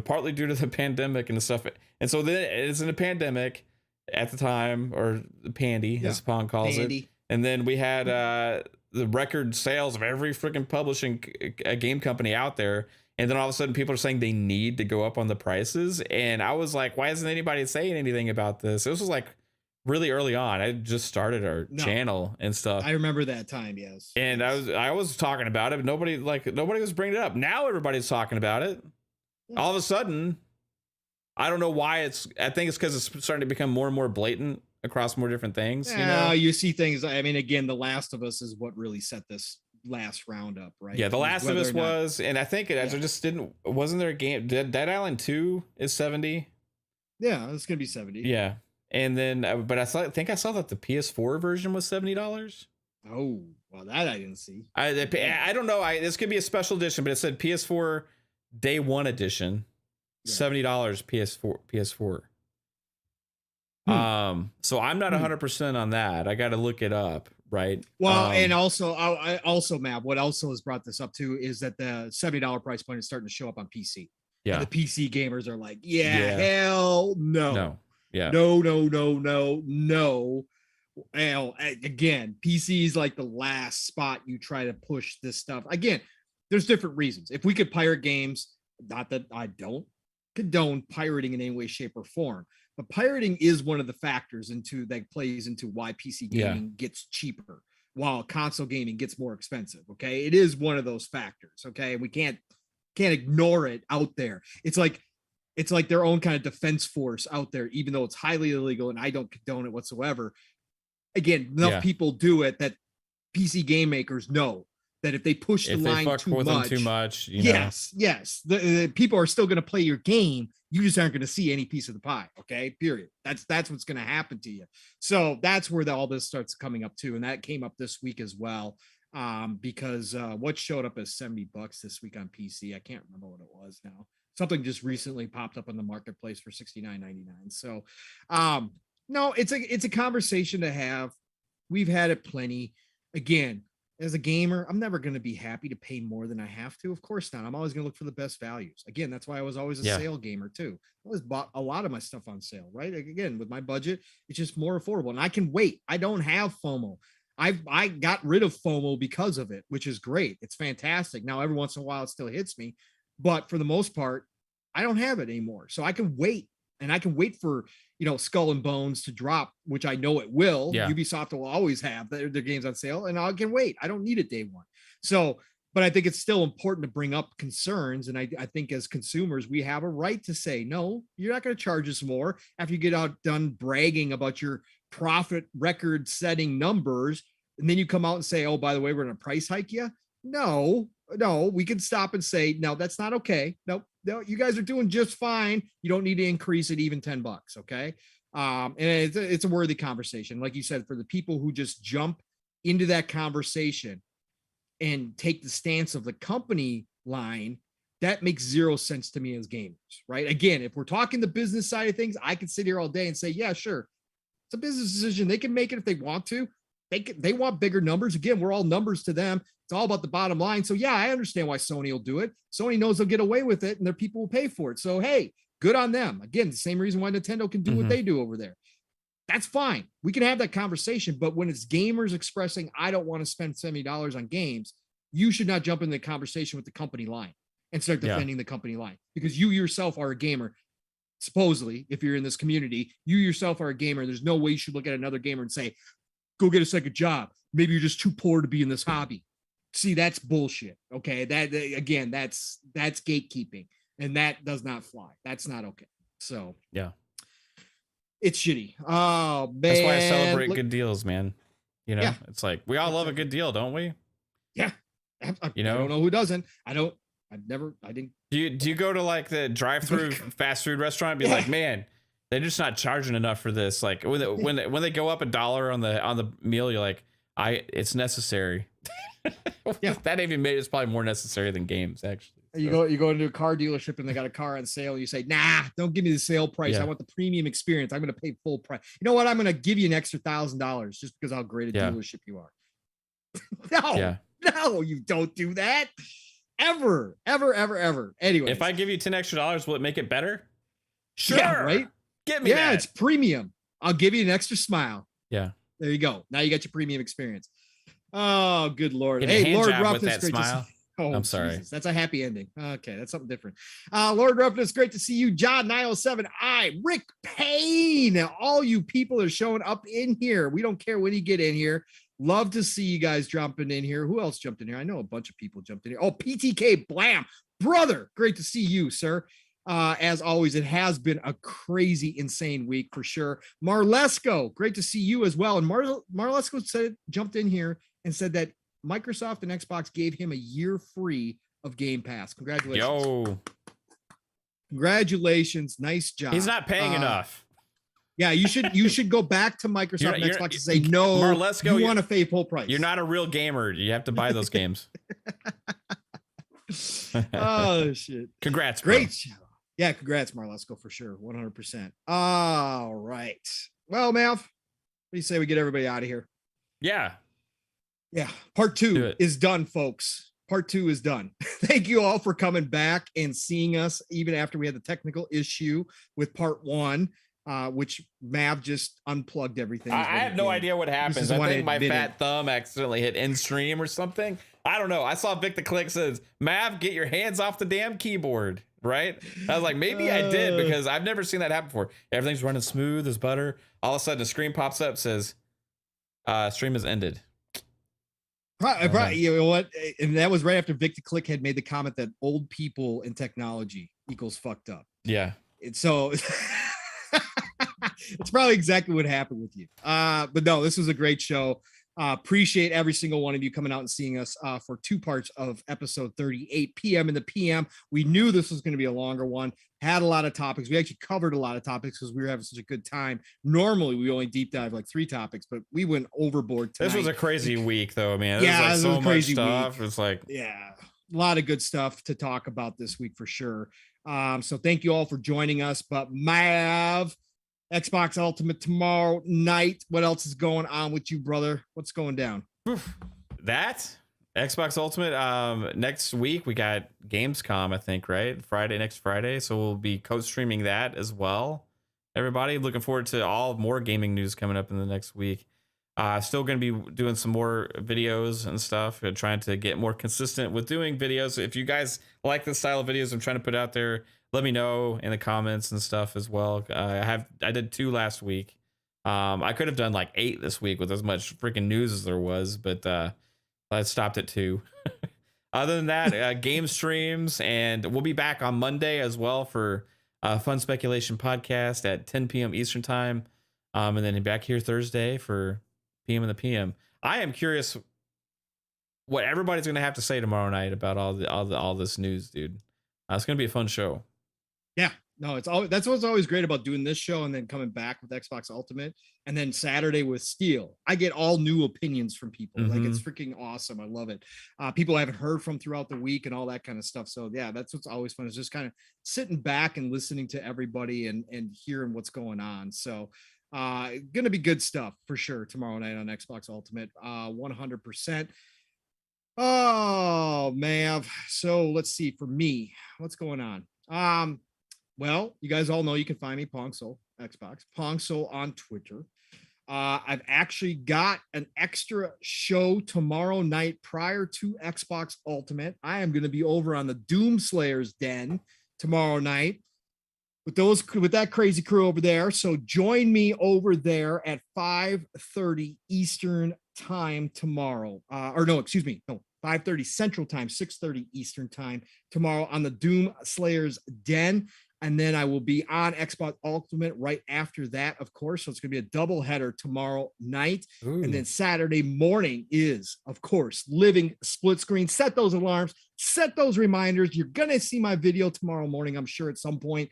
partly due to the pandemic and stuff. And so then it's in a pandemic at the time, or the pandy, as Pong calls it. And then we had the record sales of every freaking publishing game company out there. And then all of a sudden people are saying they need to go up on the prices. And I was like, why isn't anybody saying anything about this? This was like really early on. I just started our channel and stuff. I remember that time. Yes. And I was talking about it, but nobody was bringing it up. Now everybody's talking about it. Yeah. All of a sudden, I don't know why I think it's because it's starting to become more and more blatant across more different things. You see things. I mean, again, The Last of Us is what really set this last round up, right? Yeah, The Last of Us was, and I think wasn't there a game? Dead Island 2 is 70. Yeah, it's gonna be 70. Yeah, and then but I think I saw that the PS4 version was $70. Oh, well, that I didn't see. I don't know. This could be a special edition, but it said PS4 Day 1 edition, $70 PS4. So I'm not 100% on that. I got to look it up, right? Well, and also, I also, Matt, what also has brought this up too is that the $70 price point is starting to show up on PC. Yeah. And the PC gamers are like, hell no. No. Yeah. No. Well, again, PC is like the last spot you try to push this stuff. Again, there's different reasons. If we could pirate games, not that I don't condone pirating in any way, shape, or form, but pirating is one of the factors that plays into why PC gaming gets cheaper while console gaming gets more expensive. Okay. It is one of those factors. Okay. And we can't ignore it out there. It's like their own kind of defense force out there, even though it's highly illegal and I don't condone it whatsoever. Again, enough people do it that PC game makers know that if they push the line too much, yes, the people are still going to play your game. You just aren't going to see any piece of the pie. Okay, period. That's what's going to happen to you. So that's where all this starts coming up too, and that came up this week as well. Because what showed up as $70 this week on PC, I can't remember what it was now. Something just recently popped up on the marketplace for $69.99. So, no, it's a conversation to have. We've had it plenty. Again, as a gamer, I'm never going to be happy to pay more than I have to. Of course not. I'm always going to look for the best values. Again, that's why I was always a sale gamer too. I always bought a lot of my stuff on sale, right? Again, with my budget, it's just more affordable and I can wait. I don't have FOMO. I got rid of FOMO because of it, which is great. It's fantastic. Now, every once in a while, it still hits me, but for the most part, I don't have it anymore. So I can wait, and I can wait for, Skull and Bones to drop, which I know it will. Yeah. Ubisoft will always have their games on sale, and I can wait. I don't need it day one. So, but I think it's still important to bring up concerns. And I think as consumers, we have a right to say, no, you're not going to charge us more after you get done bragging about your profit record setting numbers. And then you come out and say, oh, by the way, we're going to price hike you. No, we can stop and say, no, that's not okay. No, you guys are doing just fine. You don't need to increase it even $10. Okay. And it's a worthy conversation. Like you said, for the people who just jump into that conversation and take the stance of the company line, that makes zero sense to me as gamers, right? Again, if we're talking the business side of things, I can sit here all day and say, yeah, sure. It's a business decision. They can make it if they want to. They want bigger numbers. Again, we're all numbers to them. It's all about the bottom line. So yeah, I understand why Sony will do it. Sony knows they'll get away with it and their people will pay for it. So, hey, good on them. Again, the same reason why Nintendo can do what they do over there. That's fine. We can have that conversation. But when it's gamers expressing, I don't want to spend $70 on games, you should not jump in the conversation with the company line and start defending the company line, because you yourself are a gamer. Supposedly, if you're in this community, you yourself are a gamer. There's no way you should look at another gamer and say, go get a second job. Maybe you're just too poor to be in this hobby. See, that's bullshit. Okay. Again, that's gatekeeping, and that does not fly. That's not okay. So yeah, it's shitty. Oh man. That's why I celebrate good deals, man. It's like, we all love a good deal, don't we? Yeah. I don't know who doesn't. I didn't. Do you go to like the drive-through fast food restaurant and be like, man, they're just not charging enough for this. Like when they go up $1 on the meal, you're like, it's necessary. Yeah, that even made it's probably more necessary than games, actually. So. You go into a car dealership and they got a car on sale. You say, nah, don't give me the sale price. I want the premium experience. I'm going to pay full price. You know what? I'm going to give you an extra $1,000 just because how great a dealership you are. No, you don't do that. Ever. Anyway, if I give you $10 extra, will it make it better? Sure. Yeah, right. Give me that. It's premium. I'll give you an extra smile. Yeah. There you go. Now you got your premium experience. Oh, good Lord. Hey, Lord Roughness, great smile. To see. Oh, I'm sorry. Jesus. That's a happy ending. Okay, that's something different. Lord Roughness, great to see you. John 907. Rick Payne. All you people are showing up in here. We don't care when you get in here. Love to see you guys jumping in here. Who else jumped in here? I know a bunch of people jumped in here. Oh, PTK Blam. Brother, great to see you, sir. As always, it has been a crazy, insane week for sure. Marlesco, great to see you as well. And Marlesco jumped in here and said that Microsoft and Xbox gave him a year free of Game Pass. Congratulations. Yo. Congratulations. Nice job. He's not paying enough. Yeah, you should go back to Microsoft and Xbox and say, no, Marlesco, you want to pay full price. You're not a real gamer. You have to buy those games. Oh, shit. Congrats, Great. Yeah, congrats, Marlesco, for sure. 100%. All right. Well, Mav, what do you say we get everybody out of here? Yeah. Yeah. Part 2 is done, folks. Part 2 is done. Thank you all for coming back and seeing us, even after we had the technical issue with part 1. Which Mav just unplugged everything. I have no idea what happens. I think my fat thumb accidentally hit end stream or something. I don't know. I saw Vic the Click says, Mav, get your hands off the damn keyboard, right? I was like, maybe I did, because I've never seen that happen before. Everything's running smooth as butter. All of a sudden, a screen pops up, says, stream has ended. Probably, you know what? And that was right after Vic the Click had made the comment that old people in technology equals fucked up. Yeah. And so... it's probably exactly what happened with you. But no, this was a great show. Appreciate every single one of you coming out and seeing us for 2 parts of episode 38 PM in the PM. We knew this was going to be a longer one, had a lot of topics. We actually covered a lot of topics because we were having such a good time. Normally we only deep dive like 3 topics, but we went overboard tonight. This was a crazy week though, man. Yeah, this was like so much stuff. Week. It's like, yeah, a lot of good stuff to talk about this week for sure. So thank you all for joining us. But Mav, Xbox Ultimate tomorrow night. What else is going on with you, brother? What's going down? That Xbox Ultimate. Next week we got Gamescom, I think, right? Next Friday. So we'll be co-streaming that as well. Everybody, looking forward to all more gaming news coming up in the next week. Still going to be doing some more videos and stuff, and trying to get more consistent with doing videos. If you guys like the style of videos I'm trying to put out there, let me know in the comments and stuff as well. I did 2 last week. I could have done like 8 this week with as much freaking news as there was, but I stopped at 2. Other than that, game streams, and we'll be back on Monday as well for Fun Speculation podcast at 10 p.m. Eastern time, and then back here Thursday for PM in the PM. I am curious what everybody's going to have to say tomorrow night about all this news, dude. It's going to be a fun show. Yeah, no, that's what's always great about doing this show and then coming back with Xbox Ultimate and then Saturday with Steel. I get all new opinions from people. Like, it's freaking awesome. I love it. People I haven't heard from throughout the week and all that kind of stuff. So yeah, that's what's always fun, is just kind of sitting back and listening to everybody and hearing what's going on. So gonna be good stuff for sure tomorrow night on Xbox Ultimate. 100%. Oh man. So let's see, for me, what's going on? Well, you guys all know you can find me Pong Soul Xbox, Pong Soul on Twitter. I've actually got an extra show tomorrow night prior to Xbox Ultimate. I am going to be over on the Doomslayer's Den tomorrow night with that crazy crew over there. So join me over there at 5:30 Eastern time tomorrow. 5:30 Central time, 6:30 Eastern time tomorrow on the Doomslayer's Den. And then I will be on Xbox Ultimate right after that, of course. So it's going to be a double header tomorrow night. Ooh. And then Saturday morning is, of course, living split screen. Set those alarms, set those reminders. You're going to see my video tomorrow morning, I'm sure, at some point.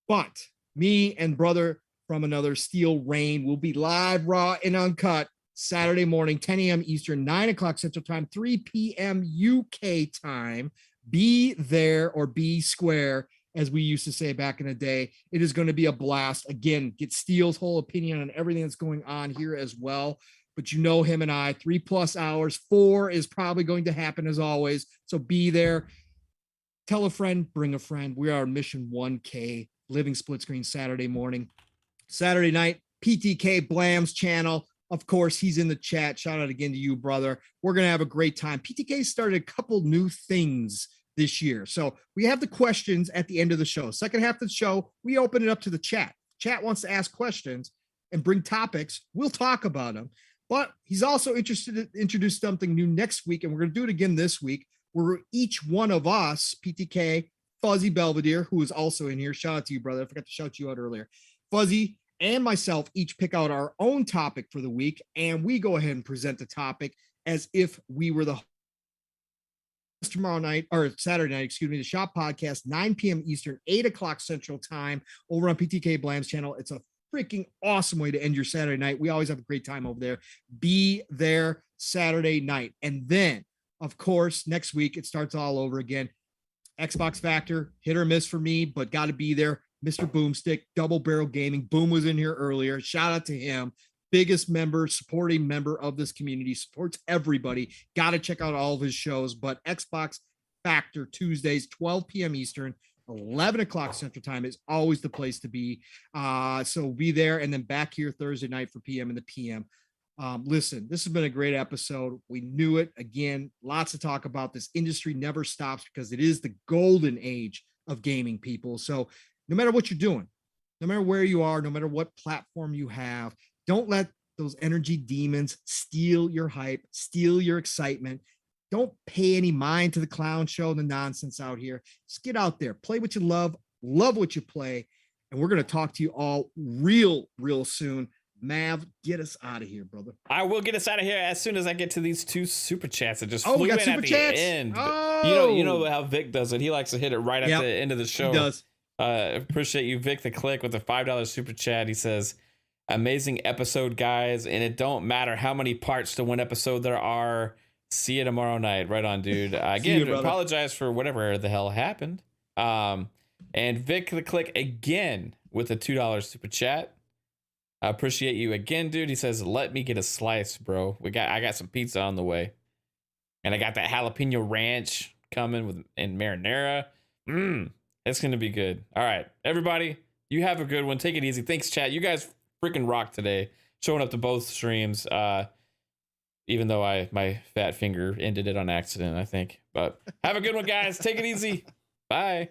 But me and brother from another Steel Rain will be live, raw, and uncut Saturday morning, 10 a.m. Eastern, 9 o'clock Central Time, 3 p.m. UK time. Be there or be square, as we used to say back in the day. It is going to be a blast. Again, get Steele's whole opinion on everything that's going on here as well. But you know him and I, 3+ hours. 4 is probably going to happen as always. So be there. Tell a friend, bring a friend. We are mission 1K, living split screen Saturday morning. Saturday night, PTK Blam's channel. Of course, he's in the chat. Shout out again to you, brother. We're going to have a great time. PTK started a couple new things this year. So we have the questions at the end of the show. Second half of the show, we open it up to the chat. Chat wants to ask questions and bring topics. We'll talk about them. But he's also interested to introduce something new next week, and we're going to do it again this week, where each one of us, PTK, Fuzzy Belvedere, who is also in here. Shout out to you, brother. I forgot to shout you out earlier. Fuzzy and myself each pick out our own topic for the week, and we go ahead and present the topic as if we were the tomorrow night, or Saturday night, the Shop Podcast, 9 p.m. Eastern, 8 o'clock Central Time, over on PTK Blam's channel. It's a freaking awesome way to end your Saturday night. We always have a great time over there. Be there Saturday night. And then, of course, next week, it starts all over again. Xbox Factor, hit or miss for me, but got to be there. Mr. Boomstick, Double Barrel Gaming. Boom was in here earlier. Shout out to him. Biggest member, supporting member of this community, supports everybody. Got to check out all of his shows. But Xbox Factor Tuesdays, 12 p.m. Eastern, 11 o'clock Central Time is always the place to be. So be there, and then back here Thursday night for PM and the PM. Listen, this has been a great episode. We knew it. Again, lots to talk about. This industry never stops because it is the golden age of gaming, people. So no matter what you're doing, no matter where you are, no matter what platform you have, don't let those energy demons steal your hype, steal your excitement. Don't pay any mind to the clown show and the nonsense out here. Just get out there, play what you love what you play. And we're going to talk to you all real soon. Mav, get us out of here, brother. I will get us out of here as soon as I get to these 2 super chats that just we flew got in super at the chats? end. Oh. You know how Vic does it. He likes to hit it right at the end of the show. He does. Appreciate you, Vic the Click, with a $5 super chat. He says, amazing episode, guys, and it don't matter how many parts to one episode there are. See you tomorrow night. Right on, dude. Again, apologize for whatever the hell happened. And Vic the Click again with a $2 super chat. I appreciate you again, dude. He says, let me get a slice, bro. I got some pizza on the way. And I got that jalapeno ranch coming and marinara. It's going to be good. All right, everybody, you have a good one. Take it easy. Thanks, chat. You guys freaking rock today. Showing up to both streams. Even though my fat finger ended it on accident, I think. But have a good one, guys. Take it easy. Bye.